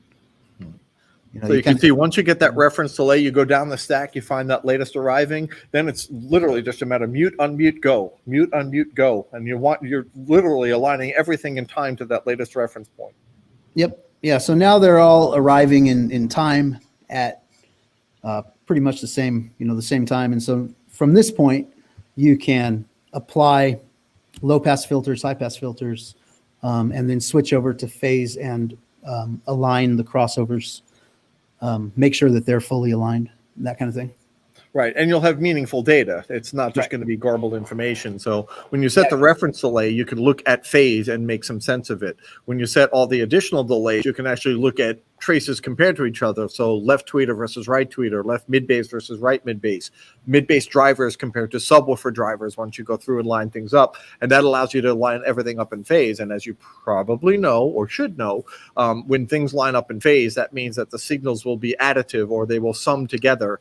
So you can see once you get that reference delay, you go down the stack, you find that latest arriving, then it's literally just a matter of mute, unmute, go, mute, unmute, go. And you're literally aligning everything in time to that latest reference point. Yep. Yeah. So now they're all arriving in time at pretty much the same time. And so from this point, you can apply low pass filters, high pass filters, and then switch over to phase and align the crossovers. Make sure that they're fully aligned, that kind of thing. Right. And you'll have meaningful data. It's not just going to be garbled information. So when you set the reference delay, you can look at phase and make some sense of it. When you set all the additional delays, you can actually look at traces compared to each other. So left tweeter versus right tweeter, left mid bass versus right mid bass drivers compared to subwoofer drivers once you go through and line things up. And that allows you to line everything up in phase. And as you probably know or should know, when things line up in phase, that means that the signals will be additive or they will sum together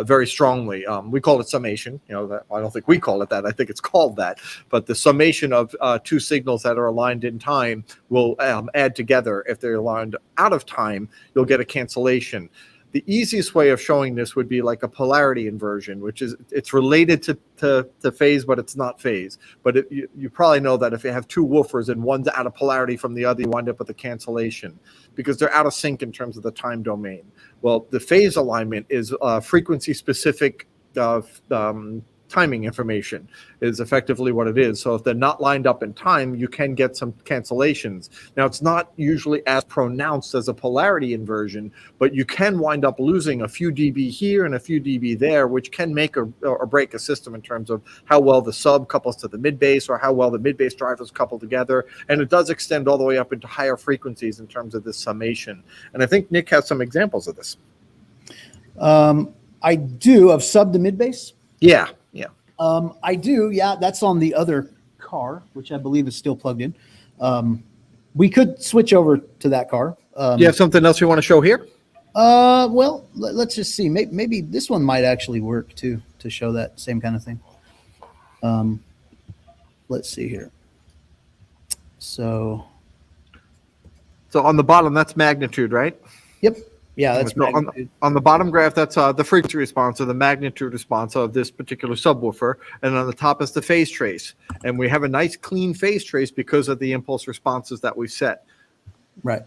very strongly. We call it summation. I don't think we call it that. I think it's called that. But the summation of two signals that are aligned in time will add together. If they're aligned out of time, you'll get a cancellation. The easiest way of showing this would be like a polarity inversion, which is it's related to phase, but it's not phase. But you probably know that if you have two woofers and one's out of polarity from the other, you wind up with a cancellation because they're out of sync in terms of the time domain. Well, the phase alignment is frequency specific timing information is effectively what it is. So if they're not lined up in time, you can get some cancellations. Now, it's not usually as pronounced as a polarity inversion, but you can wind up losing a few dB here and a few dB there, which can make or break a system in terms of how well the sub couples to the mid bass or how well the mid bass drivers couple together. And it does extend all the way up into higher frequencies in terms of this summation. And I think Nick has some examples of this. I do, of sub to mid bass. Yeah. I do. Yeah, that's on the other car, which I believe is still plugged in. We could switch over to that car. You have something else you want to show here? Well, let's just see. Maybe this one might actually work too, to show that same kind of thing. Let's see here. So on the bottom, that's magnitude, right? Yep. Yeah, that's on the bottom graph. That's the frequency response or the magnitude response of this particular subwoofer, and on the top is the phase trace. And we have a nice clean phase trace because of the impulse responses that we set. Right.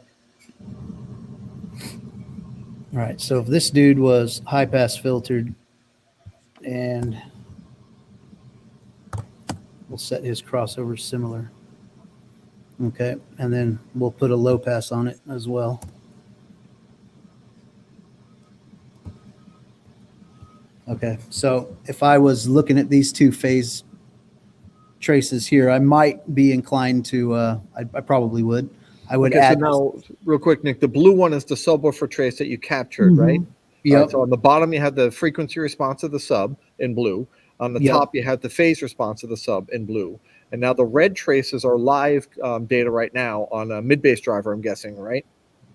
All right. So if this dude was high pass filtered, and we'll set his crossover similar. Okay, and then we'll put a low pass on it as well. Okay, so if I was looking at these two phase traces here, I might be inclined to, I probably would. I would add. So now, real quick, Nick, the blue one is the subwoofer trace that you captured, right? Yeah. Right, so on the bottom, you have the frequency response of the sub in blue. On the top, you have the phase response of the sub in blue. And now the red traces are live data right now on a mid-bass driver, I'm guessing, right?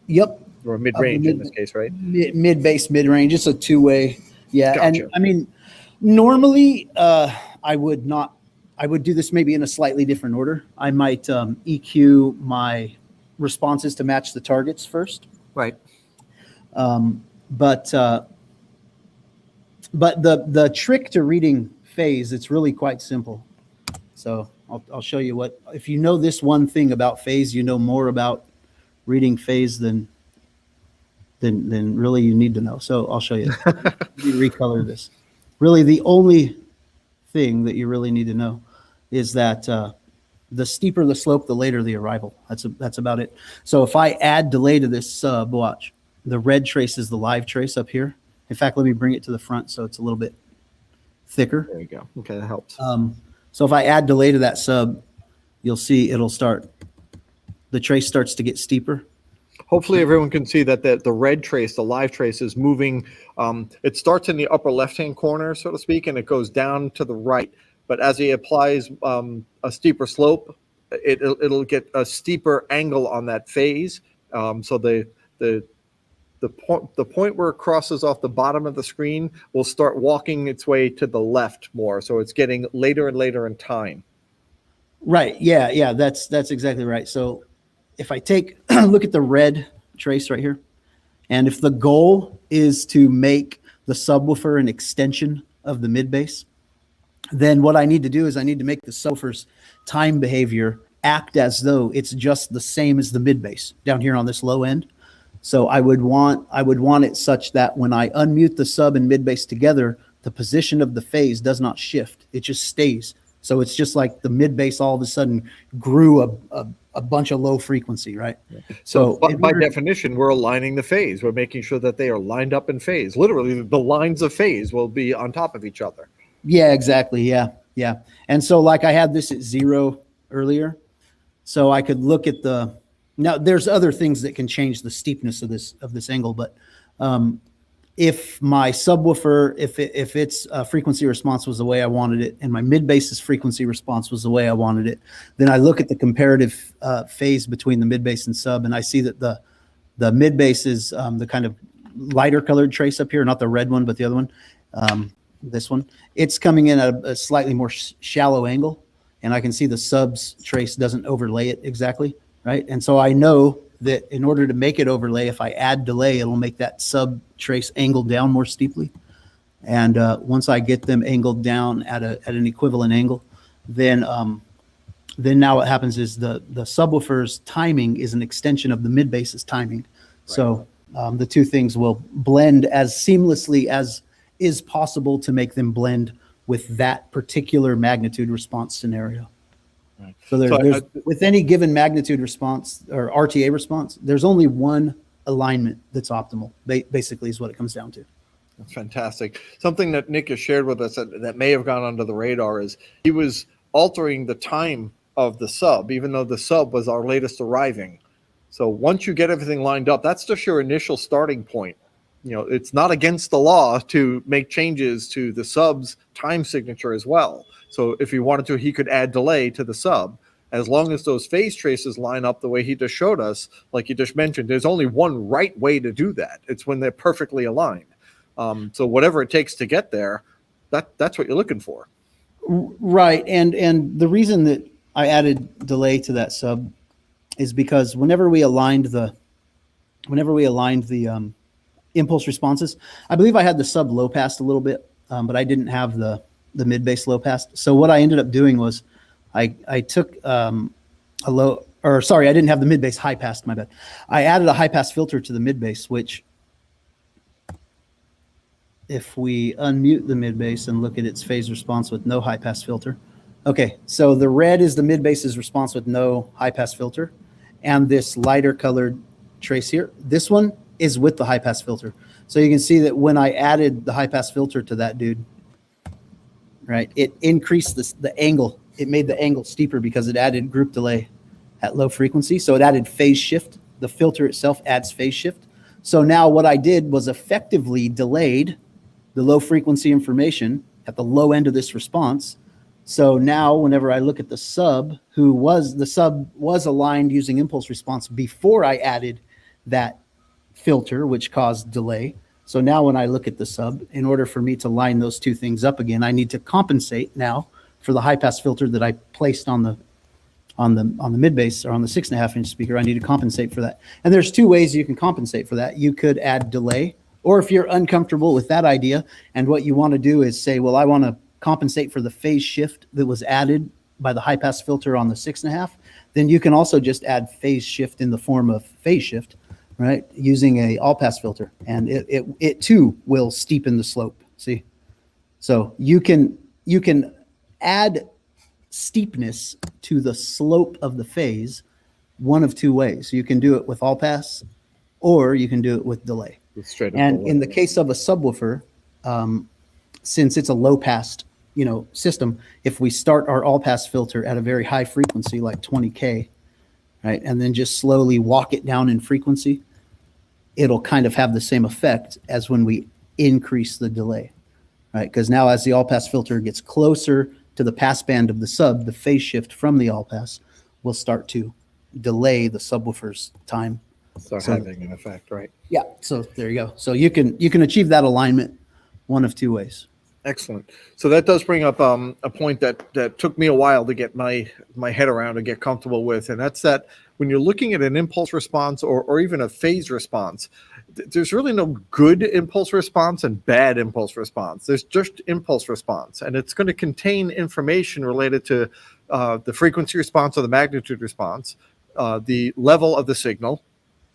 Yep. Or mid-range in this case, right? Mid-bass, mid-range. It's a two-way. Yeah, Gotcha. And I mean, normally I would do this maybe in a slightly different order. I might EQ my responses to match the targets first. Right. But the trick to reading phase, it's really quite simple. So I'll show you what, if you know this one thing about phase, you know more about reading phase than really you need to know. So I'll show you. You recolor this. Really, the only thing that you really need to know is that The steeper the slope, the later the arrival. That's about it. So if I add delay to this sub, watch, the red trace is the live trace up here. In fact, let me bring it to the front so it's a little bit thicker. There you go. Okay, that helps. So if I add delay to that sub, you'll see the trace starts to get steeper. Hopefully everyone can see that the red trace, the live trace, is moving. It starts in the upper left-hand corner, so to speak, and it goes down to the right. But as he applies a steeper slope, it'll get a steeper angle on that phase. So the point where it crosses off the bottom of the screen will start walking its way to the left more. So it's getting later and later in time. Right. Yeah. That's exactly right. So if I take look at the red trace right here, and if the goal is to make the subwoofer an extension of the mid bass, then what I need to do is I need to make the subwoofer's time behavior act as though it's just the same as the mid bass down here on this low end. So I would want it such that when I unmute the sub and mid bass together, the position of the phase does not shift. It just stays. So it's just like the mid bass all of a sudden grew a bunch of low frequency, right? So by definition, we're aligning the phase. We're making sure that they are lined up in phase. Literally, the lines of phase will be on top of each other. Yeah, exactly. Yeah. And so like I had this at 0 earlier, so I could look at now there's other things that can change the steepness of this angle, but if my subwoofer, if its frequency response was the way I wanted it, and my mid bass's frequency response was the way I wanted it, then I look at the comparative phase between the mid bass and sub, and I see that the mid bass is the kind of lighter colored trace up here, not the red one, but the other one. This one, it's coming in at a slightly more shallow angle, and I can see the subs trace doesn't overlay it exactly, right? And so I know that in order to make it overlay, if I add delay, it'll make that sub trace angle down more steeply. And once I get them angled down at an equivalent angle, then now what happens is the subwoofer's timing is an extension of the mid bass's timing. Right. So the two things will blend as seamlessly as is possible to make them blend with that particular magnitude response scenario. Right. So there's with any given magnitude response or RTA response, there's only one alignment that's optimal, basically is what it comes down to. That's fantastic. Something that Nick has shared with us that may have gone under the radar is he was altering the time of the sub, even though the sub was our latest arriving. So once you get everything lined up, that's just your initial starting point. You know, it's not against the law to make changes to the sub's time signature as well. So if he wanted to, he could add delay to the sub. As long as those phase traces line up the way he just showed us, like you just mentioned, there's only one right way to do that. It's when they're perfectly aligned. So whatever it takes to get there, that's what you're looking for. Right. And the reason that I added delay to that sub is because whenever we aligned the impulse responses, I believe I had the sub low passed a little bit, but I didn't have the mid bass low passed. So what I ended up doing was I took I didn't have the mid bass high passed, my bad. I added a high pass filter to the mid bass, which if we unmute the mid bass and look at its phase response with no high pass filter. Okay, so the red is the mid bass's response with no high pass filter, and this lighter colored trace here, this one is with the high pass filter. So you can see that when I added the high pass filter to that dude, right, it increased the angle. It made the angle steeper because it added group delay at low frequency. So it added phase shift. The filter itself adds phase shift. So now what I did was effectively delayed the low frequency information at the low end of this response. So now whenever I look at the sub was aligned using impulse response before I added that filter, which caused delay. So now when I look at the sub, in order for me to line those two things up again, I need to compensate now for the high pass filter that I placed on the mid bass or on the 6.5 inch speaker. I need to compensate for that. And there's two ways you can compensate for that. You could add delay, or if you're uncomfortable with that idea and what you want to do is say, well, I want to compensate for the phase shift that was added by the high pass filter on the 6.5, then you can also just add phase shift in the form of phase shift, right, using a all pass filter, and it too will steepen the slope. See, so you can add steepness to the slope of the phase one of two ways. You can do it with all pass, or you can do it with delay. Straight up And delay. in the case of a subwoofer, since it's a low pass, system, if we start our all pass filter at a very high frequency, like 20K, right, and then just slowly walk it down in frequency, it'll kind of have the same effect as when we increase the delay, right? Because now as the all pass filter gets closer to the pass band of the sub, the phase shift from the all pass will start to delay the subwoofer's time. Start having an effect, right? Yeah. So there you go. So you can achieve that alignment one of two ways. Excellent. So that does bring up a point that took me a while to get my head around and get comfortable with, and that's that when you're looking at an impulse response or even a phase response, there's really no good impulse response and bad impulse response. There's just impulse response, and it's going to contain information related to the frequency response or the magnitude response, the level of the signal,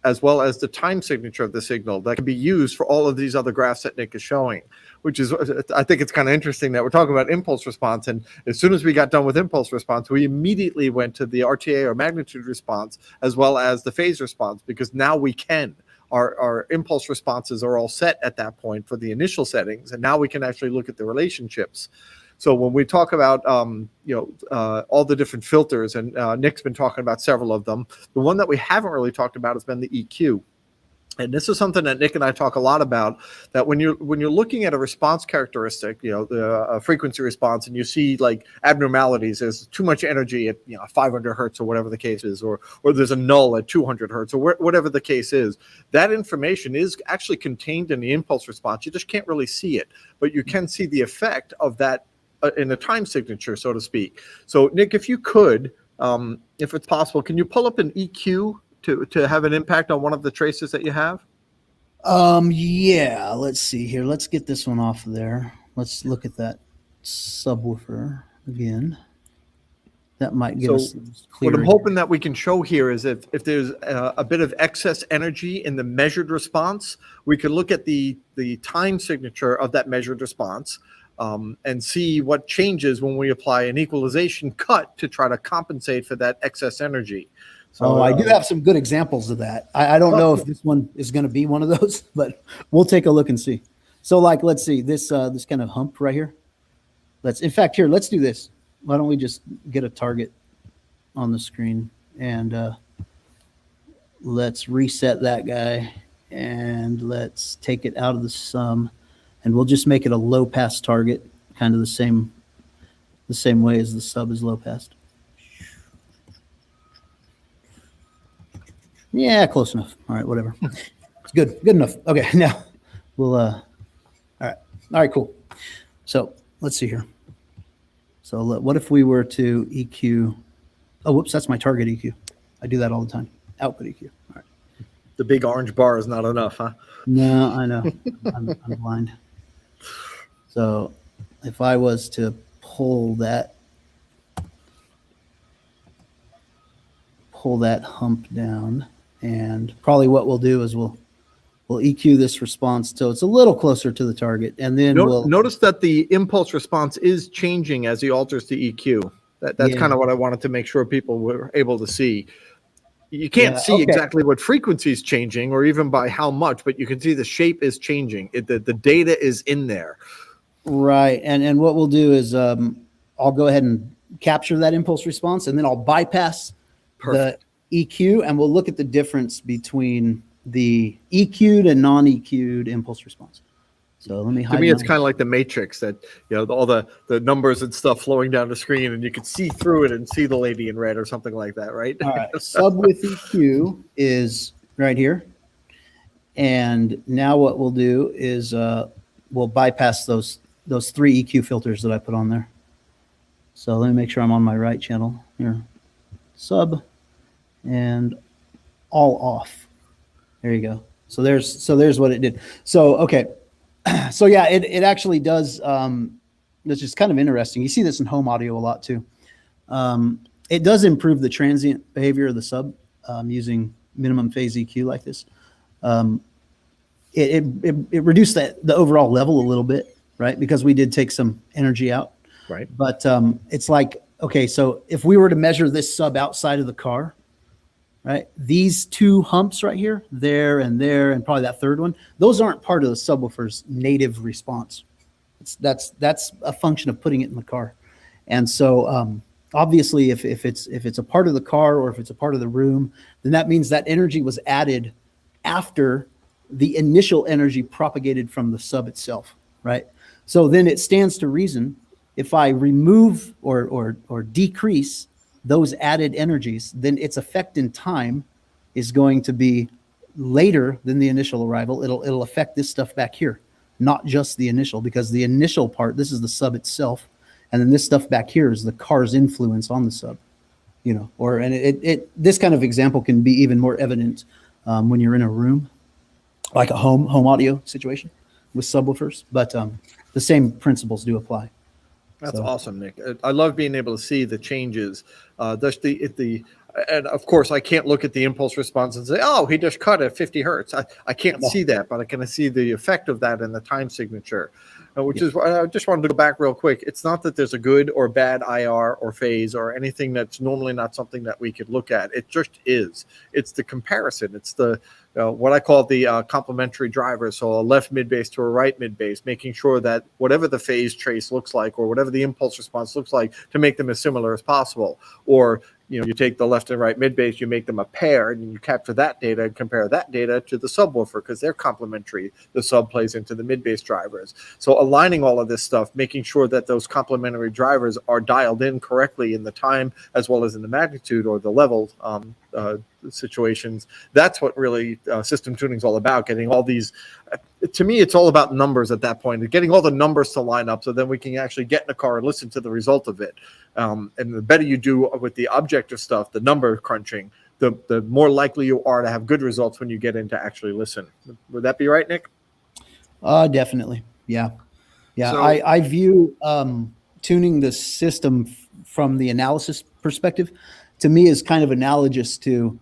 as well as the time signature of the signal that can be used for all of these other graphs that Nick is showing, which is, I think it's kind of interesting that we're talking about impulse response. And as soon as we got done with impulse response, we immediately went to the RTA or magnitude response, as well as the phase response, because now we can. Our impulse responses are all set at that point for the initial settings, and now we can actually look at the relationships. So when we talk about all the different filters, and Nick's been talking about several of them, the one that we haven't really talked about has been the EQ. And this is something that Nick and I talk a lot about, that when you're looking at a response characteristic, the frequency response, and you see like abnormalities, there's too much energy at 500 hertz or whatever the case is, or there's a null at 200 hertz or whatever the case is, that information is actually contained in the impulse response. You just can't really see it, but you can see the effect of that in a time signature, so to speak. So Nick, if you could, if it's possible, can you pull up an EQ to have an impact on one of the traces that you have? Yeah, let's see here. Let's get this one off of there. Let's look at that subwoofer again. That might give us clear. What I'm hoping that we can show here is if there's a bit of excess energy in the measured response, we can look at the time signature of that measured response, and see what changes when we apply an equalization cut to try to compensate for that excess energy. So, I do have some good examples of that. I don't know if this one is going to be one of those, but we'll take a look and see. So like, let's see this kind of hump right here. Let's do this. Why don't we just get a target on the screen, and let's reset that guy, and let's take it out of the sum, and we'll just make it a low pass target, kind of the same way as the sub is low passed. Yeah, close enough. All right, whatever. It's good enough. Okay, now we'll all right, cool. So let's see here. So what if we were to EQ? Oh, whoops, that's my target EQ. I do that all the time. Output EQ. All right. The big orange bar is not enough, huh? No, I know. I'm blind. So if I was to pull that hump down, and probably what we'll do is we'll EQ this response so it's a little closer to the target, and then we'll notice that the impulse response is changing as he alters the EQ. That's kind of what I wanted to make sure people were able to see. You can't see exactly what frequency is changing or even by how much, but you can see the shape is changing. The data is in there. Right. And what we'll do is I'll go ahead and capture that impulse response, and then I'll bypass the EQ, and we'll look at the difference between the EQ'd and non-EQ'd impulse response. So let me hide. To me, it's kind of like the Matrix, that all the numbers and stuff flowing down the screen, and you can see through it and see the lady in red or something like that, right? All right. Sub with EQ is right here. And now what we'll do is we'll bypass those three EQ filters that I put on there. So let me make sure I'm on my right channel here. Sub and all off. There you go. So there's what it did. So okay. So yeah, it actually does. That's just kind of interesting. You see this in home audio a lot too. It does improve the transient behavior of the sub using minimum phase EQ like this. It reduced the overall level a little bit, right? Because we did take some energy out. Right. But it's like okay, so if we were to measure this sub outside of the car, right, these two humps right here, there, and probably that third one, those aren't part of the subwoofer's native response. That's a function of putting it in the car. And so obviously if it's a part of the car or if it's a part of the room, then that means that energy was added after the initial energy propagated from the sub itself, right? So then it stands to reason if I remove or decrease those added energies, then its effect in time is going to be later than the initial arrival. It'll affect this stuff back here, not just the initial, because the initial part, this is the sub itself, and then this stuff back here is the car's influence on the sub, you know. Or and this kind of example can be even more evident when you're in a room, like a home audio situation with subwoofers, but the same principles do apply. That's awesome, Nick. I love being able to see the changes. And of course, I can't look at the impulse response and say, "Oh, he just cut at 50 hertz." I can't see that, but I can see the effect of that in the time signature, which is why I just wanted to go back real quick. It's not that there's a good or bad IR or phase or anything that's normally not something that we could look at. It just is. It's the comparison. It's the what I call the complementary driver. So a left mid bass to a right mid bass, making sure that whatever the phase trace looks like or whatever the impulse response looks like, to make them as similar as possible. Or you take the left and right mid bass, you make them a pair, and you capture that data and compare that data to the subwoofer because they're complementary. The sub plays into the mid bass drivers. So aligning all of this stuff, making sure that those complementary drivers are dialed in correctly in the time as well as in the magnitude or the level situations. That's what really system tuning is all about. Getting all these, to me, it's all about numbers at that point, and getting all the numbers to line up so then we can actually get in a car and listen to the result of it. And the better you do with the objective stuff, the number crunching, the more likely you are to have good results when you get in to actually listen. Would that be right, Nick? Definitely. Yeah. So, I view tuning the system from the analysis perspective, to me, is kind of analogous to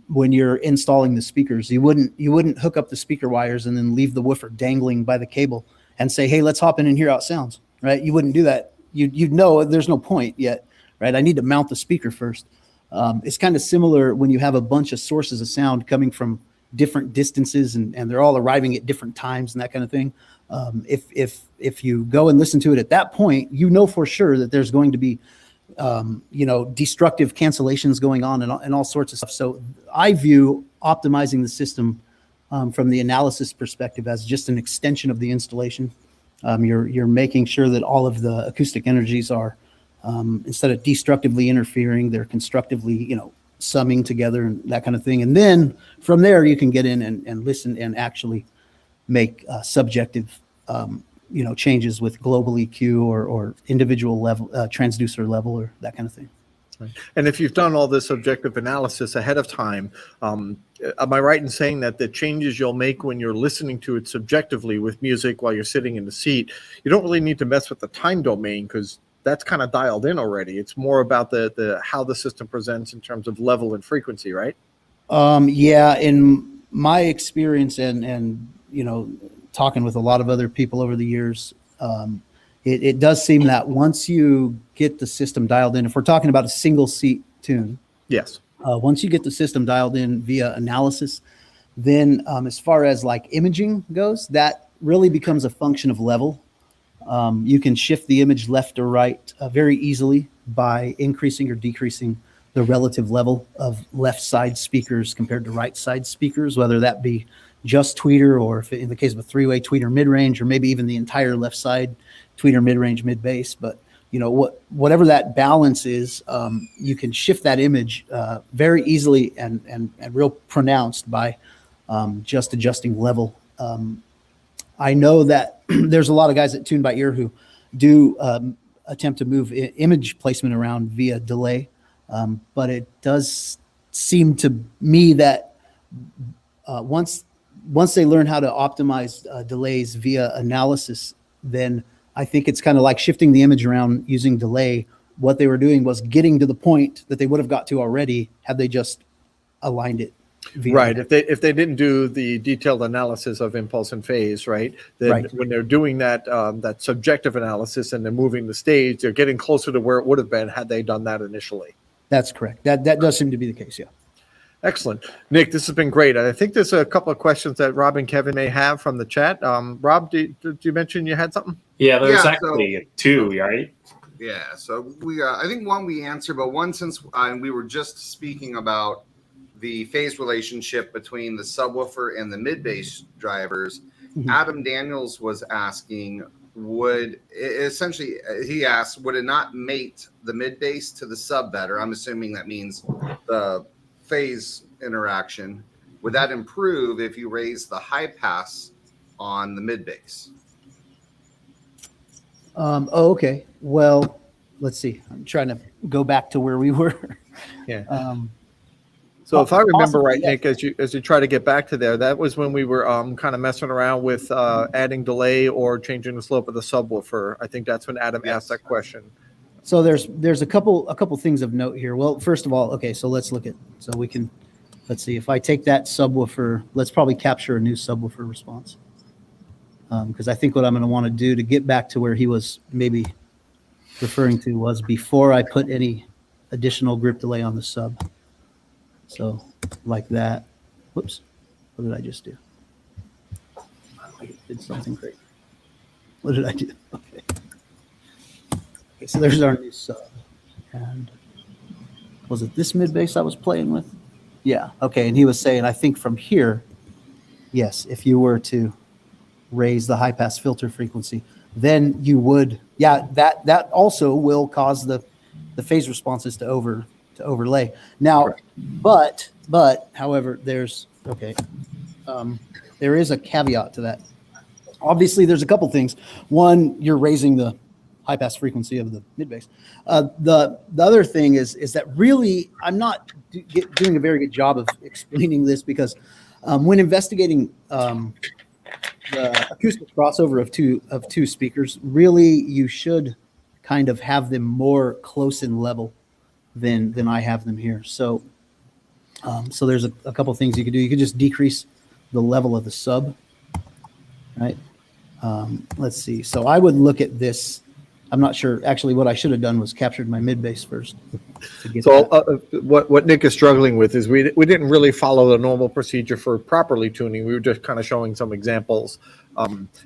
when you're installing the speakers. You wouldn't hook up the speaker wires and then leave the woofer dangling by the cable and say, "Hey, let's hop in and hear how it sounds." Right? You wouldn't do that. You'd know there's no point yet, right? I need to mount the speaker first. It's kind of similar when you have a bunch of sources of sound coming from different distances and they're all arriving at different times and that kind of thing. If you go and listen to it at that point, you know for sure that there's going to be destructive cancellations going on and all sorts of stuff. So I view optimizing the system from the analysis perspective as just an extension of the installation. You're making sure that all of the acoustic energies are, instead of destructively interfering, they're constructively, summing together and that kind of thing. And then from there, you can get in and listen and actually make subjective changes with global EQ or individual level, transducer level, or that kind of thing. Right. And if you've done all this objective analysis ahead of time, am I right in saying that the changes you'll make when you're listening to it subjectively with music while you're sitting in the seat, you don't really need to mess with the time domain because that's kind of dialed in already? It's more about the how the system presents in terms of level and frequency, right? Yeah, in my experience and talking with a lot of other people over the years, it does seem that once you get the system dialed in, if we're talking about a single seat tune, yes, once you get the system dialed in via analysis, then as far as like imaging goes, that really becomes a function of level. You can shift the image left or right very easily by increasing or decreasing the relative level of left side speakers compared to right side speakers, whether that be just tweeter, or if in the case of a three-way, tweeter mid-range, or maybe even the entire left side tweeter mid-range mid-bass. But whatever that balance is, you can shift that image very easily and real pronounced by just adjusting level. I know that there's a lot of guys that tune by ear who do attempt to move image placement around via delay, but it does seem to me that once they learn how to optimize delays via analysis, then I think it's kind of like shifting the image around using delay. What they were doing was getting to the point that they would have got to already had they just aligned it. Right. If they didn't do the detailed analysis of impulse and phase, right, then Right. when they're doing that that subjective analysis and they're moving the stage, they're getting closer to where it would have been had they done that initially. That's correct. That does seem to be the case. Yeah. Excellent. Nick, this has been great. I think there's a couple of questions that Rob and Kevin may have from the chat. Rob, did you mention you had something? Yeah, there's Yeah, actually two, right? Yeah, so we I think one we answered, but one since we were just speaking about the phase relationship between the subwoofer and the mid bass drivers. Mhm. Adam Daniels was asking, he asked, would it not mate the mid bass to the sub better? I'm assuming that means the phase interaction. Would that improve if you raise the high pass on the mid bass? Okay. Well, let's see. I'm trying to go back to where we were. Yeah. So if I remember right, yeah. Nick, as you try to get back to there, that was when we were kind of messing around with adding delay or changing the slope of the subwoofer. I think that's when Adam asked that question. So there's a couple things of note here. Well, first of all, okay, so let's see. If I take that subwoofer, let's probably capture a new subwoofer response. Because I think what I'm going to want to do to get back to where he was maybe referring to was before I put any additional grip delay on the sub. So like that. Whoops. What did I just do? I did something great. What did I do? Okay. Okay, so there's our new sub. And was it this mid bass I was playing with? Yeah. Okay. And he was saying, I think from here, yes, if you were to raise the high pass filter frequency, then you would, that also will cause the phase responses to overlay. Now, Correct. but however, there is a caveat to that. Obviously, there's a couple things. One, you're raising the high pass frequency of the mid bass. The other thing is that really I'm not doing a very good job of explaining this because when investigating the acoustic crossover of two speakers, really you should kind of have them more close in level than I have them here. So there's a couple things you could do. You could just decrease the level of the sub, right? Let's see. So I would look at this. I'm not sure. Actually, what I should have done was captured my mid bass first. To get So what Nick is struggling with is we didn't really follow the normal procedure for properly tuning. We were just kind of showing some examples.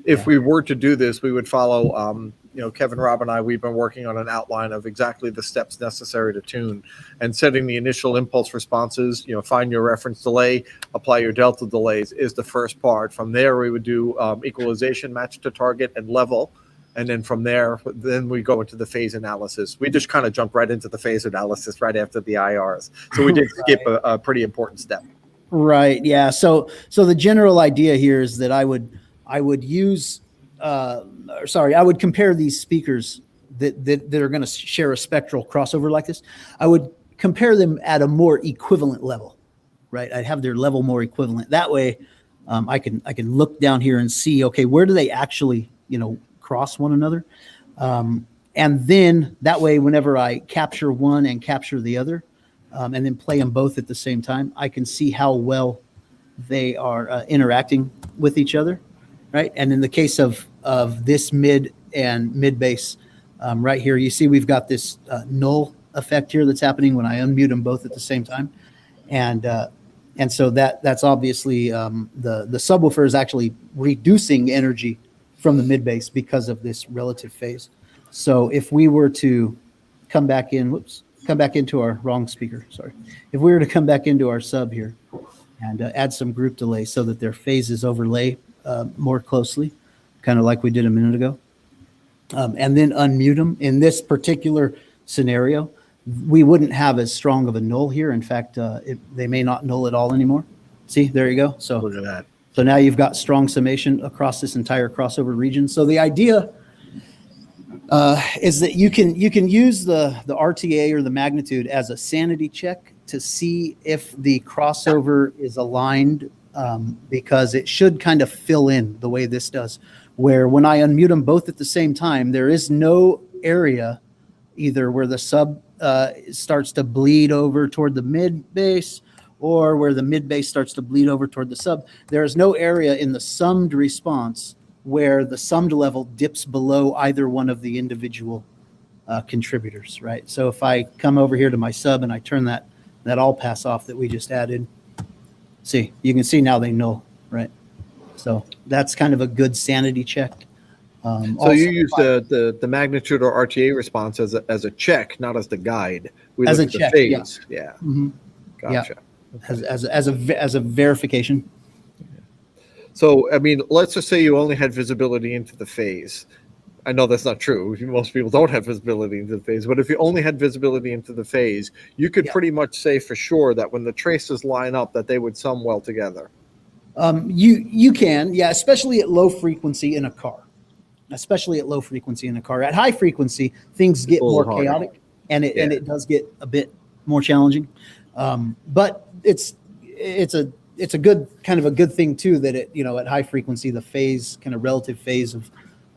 If we were to do this, we would follow, Kevin, Rob, and I, we've been working on an outline of exactly the steps necessary to tune and setting the initial impulse responses, find your reference delay, apply your delta delays is the first part. From there, we would do equalization, match to target, and level. And then from there, then we go into the phase analysis. We just kind of jumped right into the phase analysis right after the IRs. So we did skip a pretty important step. Right. Yeah. So the general idea here is that I would use, I would compare these speakers that are going to share a spectral crossover like this. I would compare them at a more equivalent level, right? I'd have their level more equivalent. That way, I can look down here and see, okay, where do they actually, cross one another? And then that way, whenever I capture one and capture the other, and then play them both at the same time, I can see how well they are interacting with each other, right? And in the case of this mid and mid bass, right here, you see we've got this null effect here that's happening when I unmute them both at the same time, and so that's obviously the subwoofer is actually reducing energy from the mid bass because of this relative phase. So if we were to come back into our wrong speaker, sorry. If we were to come back into our sub here and add some group delay so that their phases overlay more closely, kind of like we did a minute ago, and then unmute them. In this particular scenario, we wouldn't have as strong of a null here. In fact, they may not null at all anymore. See, there you go. So Look at that. So now you've got strong summation across this entire crossover region. So the idea is that you can use the RTA or the magnitude as a sanity check to see if the crossover is aligned, because it should kind of fill in the way this does, where when I unmute them both at the same time, there is no area either where the sub starts to bleed over toward the mid bass or where the mid bass starts to bleed over toward the sub. There is no area in the summed response where the summed level dips below either one of the individual contributors, right? So if I come over here to my sub and I turn that all pass off that we just added, see, you can see now they null, right? So that's kind of a good sanity check. So you use the magnitude or RTA response as a check, not as the guide. We As look a at check, the phase. Yeah. Mhm. Gotcha. As a verification. So, I mean, let's just say you only had visibility into the phase. I know that's not true. Most people don't have visibility into the phase, but if you only had visibility into the phase, you could pretty much say for sure that when the traces line up, that they would sum well together. You can, yeah, especially at low frequency in a car. Especially at low frequency in a car. At high frequency, things get more chaotic, and it does get a bit more challenging. But it's a good kind of a good thing too that at high frequency the phase kind of relative phase of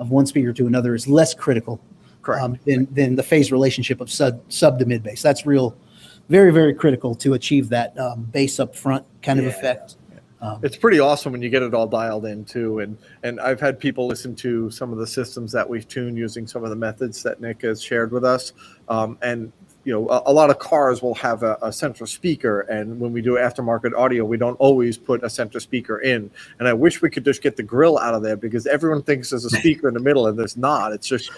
one speaker to another is less critical. Correct. Than the phase relationship of sub to mid bass. That's very, very critical to achieve that bass up front kind of effect. It's pretty awesome when you get it all dialed in too. And I've had people listen to some of the systems that we've tuned using some of the methods that Nick has shared with us. And a lot of cars will have a central speaker, and when we do aftermarket audio, we don't always put a center speaker in. And I wish we could just get the grill out of there, because everyone thinks there's a speaker in the middle, and there's not. It's just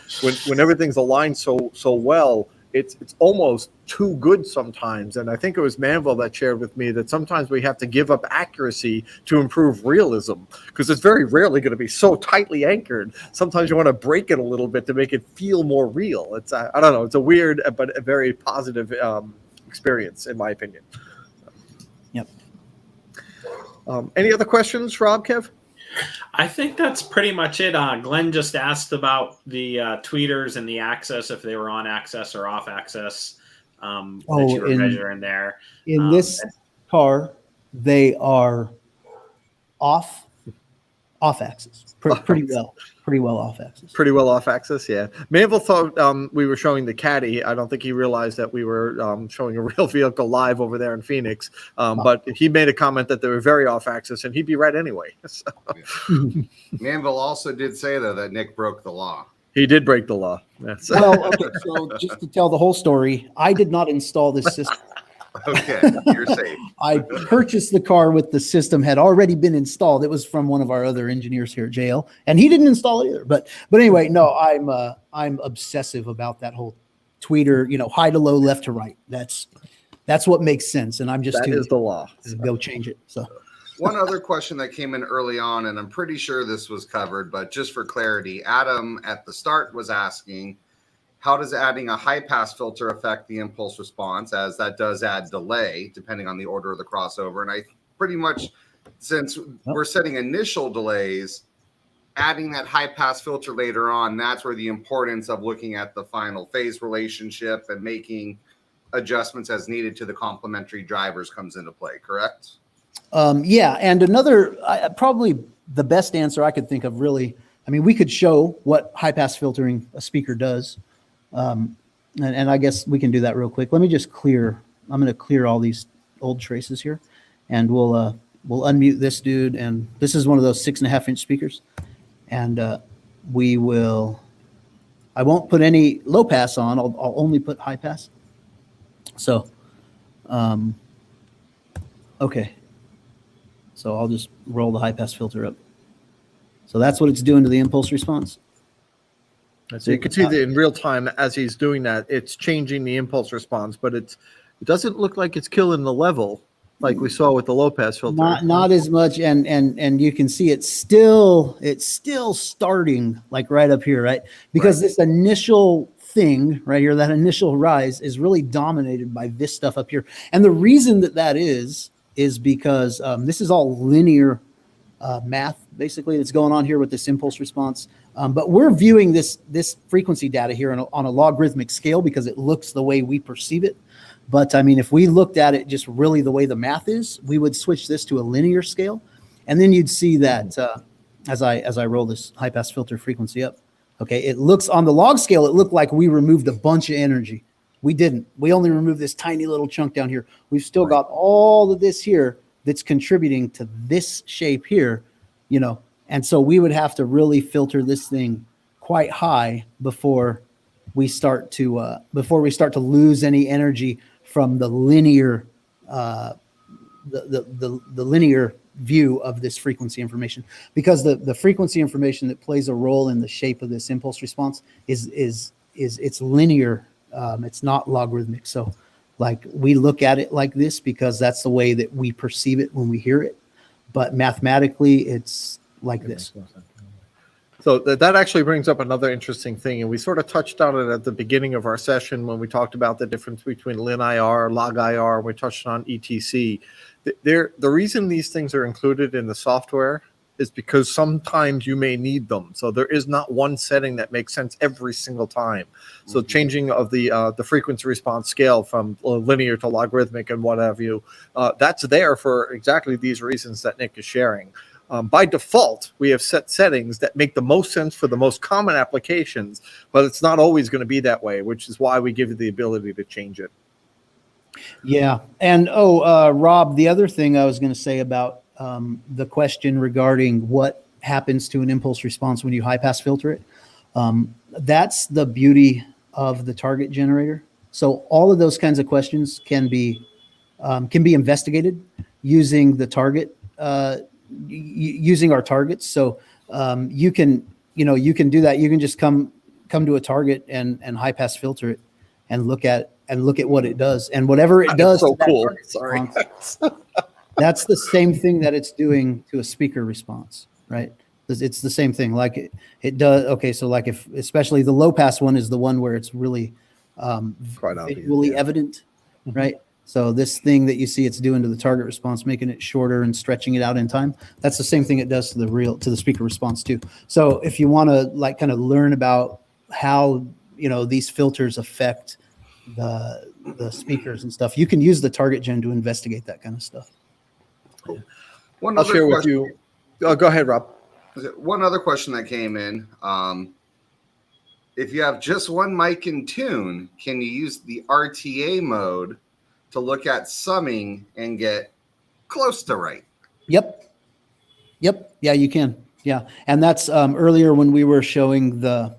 when everything's aligned so well, it's almost too good sometimes. And I think it was Manville that shared with me that sometimes we have to give up accuracy to improve realism, because it's very rarely going to be so tightly anchored. Sometimes you want to break it a little bit to make it feel more real. It's I don't know. It's a weird but a very positive experience, in my opinion. Yep. Any other questions, Rob, Kev? I think that's pretty much it. Glenn just asked about the tweeters and the access, if they were on access or off access that you were measuring there. In this car, they are off axis. Pretty well off axis. Pretty well off axis, yeah. Manville thought we were showing the Caddy. I don't think he realized that we were showing a real vehicle live over there in Phoenix. But he made a comment that they were very off axis, and he'd be right anyway. So. Manville also did say, though, that Nick broke the law. He did break the law. Yes. Well, okay, so just to tell the whole story, I did not install this system. Okay, you're safe. I purchased the car with the system had already been installed. It was from one of our other engineers here at JL, and he didn't install it either. But anyway, no, I'm obsessive about that whole tweeter, high to low, left to right. That's what makes sense, and I'm just that is the law. Go change it. So one other question that came in early on, and I'm pretty sure this was covered, but just for clarity, Adam at the start was asking, how does adding a high-pass filter affect the impulse response, as that does add delay, depending on the order of the crossover? And I pretty much, since we're setting initial delays, adding that high-pass filter later on, that's where the importance of looking at the final phase relationship and making adjustments as needed to the complementary drivers comes into play, correct? Yeah, and another, probably the best answer I could think of, really, I mean, we could show what high-pass filtering a speaker does. And I guess we can do that real quick. Let me just I'm going to clear all these old traces here, and we'll unmute this dude. And this is one of those 6.5-inch speakers. And I won't put any low pass on. I'll only put high pass. So, okay. So I'll just roll the high pass filter up. So that's what it's doing to the impulse response. So you can see that in real time as he's doing that, it's changing the impulse response, but it doesn't look like it's killing the level like we saw with the low pass filter. Not as much, and you can see it's still starting like right up here, right? Because this initial thing right here, that initial rise, is really dominated by this stuff up here. And the reason that is because this is all linear math, basically, that's going on here with this impulse response. But we're viewing this frequency data here on a logarithmic scale because it looks the way we perceive it. But I mean, if we looked at it just really the way the math is, we would switch this to a linear scale, and then you'd see that as I roll this high pass filter frequency up. Okay, it looks on the log scale, it looked like we removed a bunch of energy We didn't. We only removed this tiny little chunk down here. We've still got all of this here that's contributing to this shape here, you know. And so we would have to really filter this thing quite high before we start to lose any energy from the linear the linear view of this frequency information, because the frequency information that plays a role in the shape of this impulse response is it's linear. It's not logarithmic. So like we look at it like this because that's the way that we perceive it when we hear it. But mathematically, it's like this. So that actually brings up another interesting thing, and we sort of touched on it at the beginning of our session when we talked about the difference between lin-IR, log-IR, we touched on ETC. The reason these things are included in the software is because sometimes you may need them. So there is not one setting that makes sense every single time. So changing of the frequency response scale from linear to logarithmic and what have you, that's there for exactly these reasons that Nick is sharing. By default, we have set settings that make the most sense for the most common applications, but it's not always going to be that way, which is why we give you the ability to change it. Yeah. And, Rob, the other thing I was going to say about the question regarding what happens to an impulse response when you high pass filter it, that's the beauty of the target generator. So all of those kinds of questions can be investigated using the target, using our targets. So you can do that. You can just come to a target and high pass filter it and look at what it does, and whatever it does. So to that cool. target Sorry. response, that's the same thing that it's doing to a speaker response, right? It's the same thing. Like it does. Okay, so like if especially the low pass one is the one where it's really Quite obvious, visually yeah. evident, right? So this thing that you see it's doing to the target response, making it shorter and stretching it out in time, that's the same thing it does to the speaker response too. So if you want to like kind of learn about how these filters affect the speakers and stuff, you can use the target gen to investigate that kind of stuff. One I'll other share with question- you. Oh, go ahead, Rob. One other question that came in. If you have just one mic in tune, can you use the RTA mode to look at summing and get close to right? Yep. Yeah, you can. Yeah. And that's earlier when we were showing the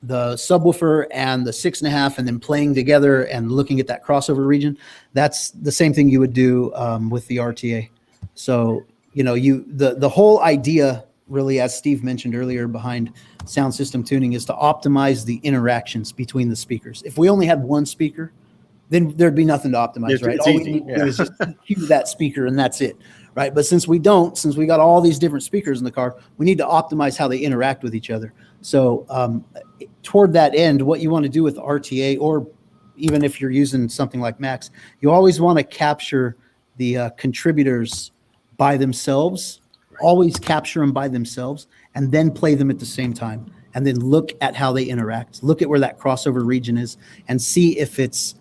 subwoofer and the 6.5 and then playing together and looking at that crossover region. That's the same thing you would do with the RTA. So, the whole idea really, as Steve mentioned earlier, behind sound system tuning is to optimize the interactions between the speakers. If we only had one speaker, then there'd be nothing to optimize, right? It's All we easy, need to do is just EQ that speaker and that's it, right? But since we got all these different speakers in the car, we need to optimize how they interact with each other. So toward that end, what you want to do with RTA, or even if you're using something like Max, you always want to capture the contributors by themselves, always capture them by themselves, and then play them at the same time. And then look at how they interact. Look at where that crossover region is and see if it's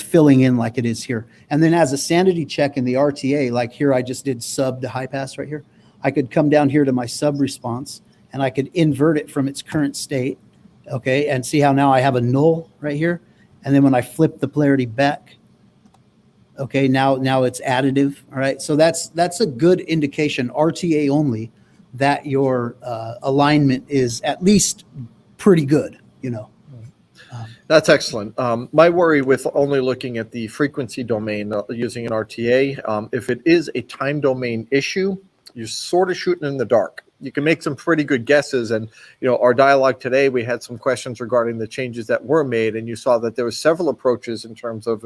filling in like it is here. And then as a sanity check in the RTA, like here I just did sub to high pass right here. I could come down here to my sub response and I could invert it from its current state, okay, and see how now I have a null right here. And then when I flip the polarity back, okay, now it's additive, all right? So that's a good indication, RTA only, that your alignment is at least pretty good, That's excellent. My worry with only looking at the frequency domain using an RTA, if it is a time domain issue, you're sort of shooting in the dark. You can make some pretty good guesses. And, our dialogue today, we had some questions regarding the changes that were made. And you saw that there were several approaches in terms of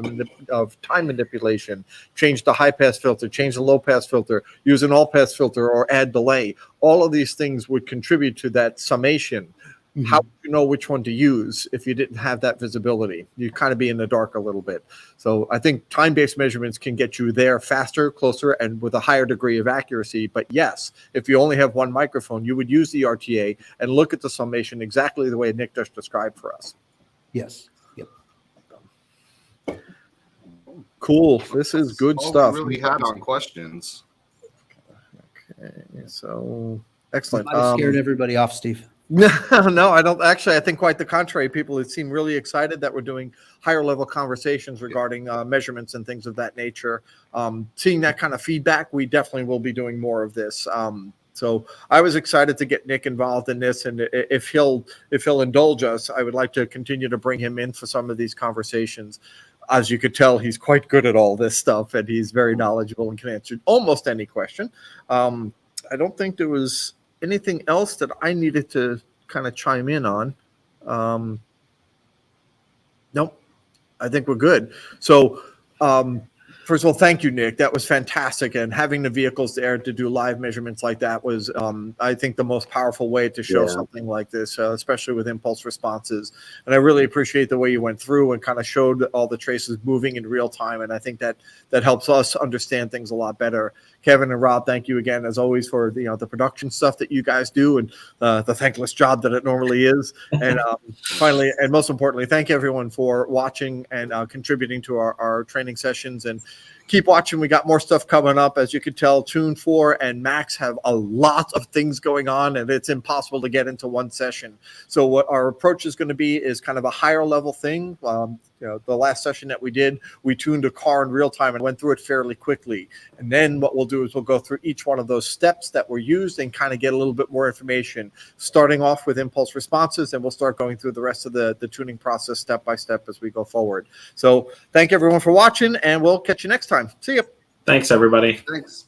time manipulation, change the high pass filter, change the low pass filter, use an all pass filter, or add delay. All of these things would contribute to that summation. How would you know which one to use if you didn't have that visibility? You'd kind of be in the dark a little bit. So I think time-based measurements can get you there faster, closer, and with a higher degree of accuracy. But yes, if you only have one microphone, you would use the RTA and look at the summation exactly the way Nick just described for us. Yes. Yep. Cool. This is good All stuff. we really had on questions. Okay, so excellent. Might have scared everybody off, Steve. No, no, I don't. Actually, I think quite the contrary. People seem really excited that we're doing higher level conversations regarding measurements and things of that nature. Seeing that kind of feedback, we definitely will be doing more of this. So I was excited to get Nick involved in this, and if he'll indulge us, I would like to continue to bring him in for some of these conversations. As you could tell, he's quite good at all this stuff, and he's very knowledgeable and can answer almost any question. I don't think there was anything else that I needed to kind of chime in on. Nope, I think we're good. So, first of all, thank you, Nick. That was fantastic. And having the vehicles there to do live measurements like that was, I think, the most powerful way to show something like this, especially with impulse responses. And I really appreciate the way you went through and kind of showed all the traces moving in real time. And I think that helps us understand things a lot better. Kevin and Rob, thank you again, as always, for the production stuff that you guys do and the thankless job that it normally is. And finally, and most importantly, thank everyone for watching and contributing to our training sessions. And keep watching. We got more stuff coming up. As you can tell, Tune 4 and Max have a lot of things going on, and it's impossible to get into one session. So what our approach is going to be is kind of a higher level thing. The last session that we did, we tuned a car in real time and went through it fairly quickly. And then what we'll do is we'll go through each one of those steps that were used and kind of get a little bit more information, starting off with impulse responses, and we'll start going through the rest of the tuning process step by step as we go forward. So thank everyone for watching, and we'll catch you next time. See you. Thanks, everybody. Thanks.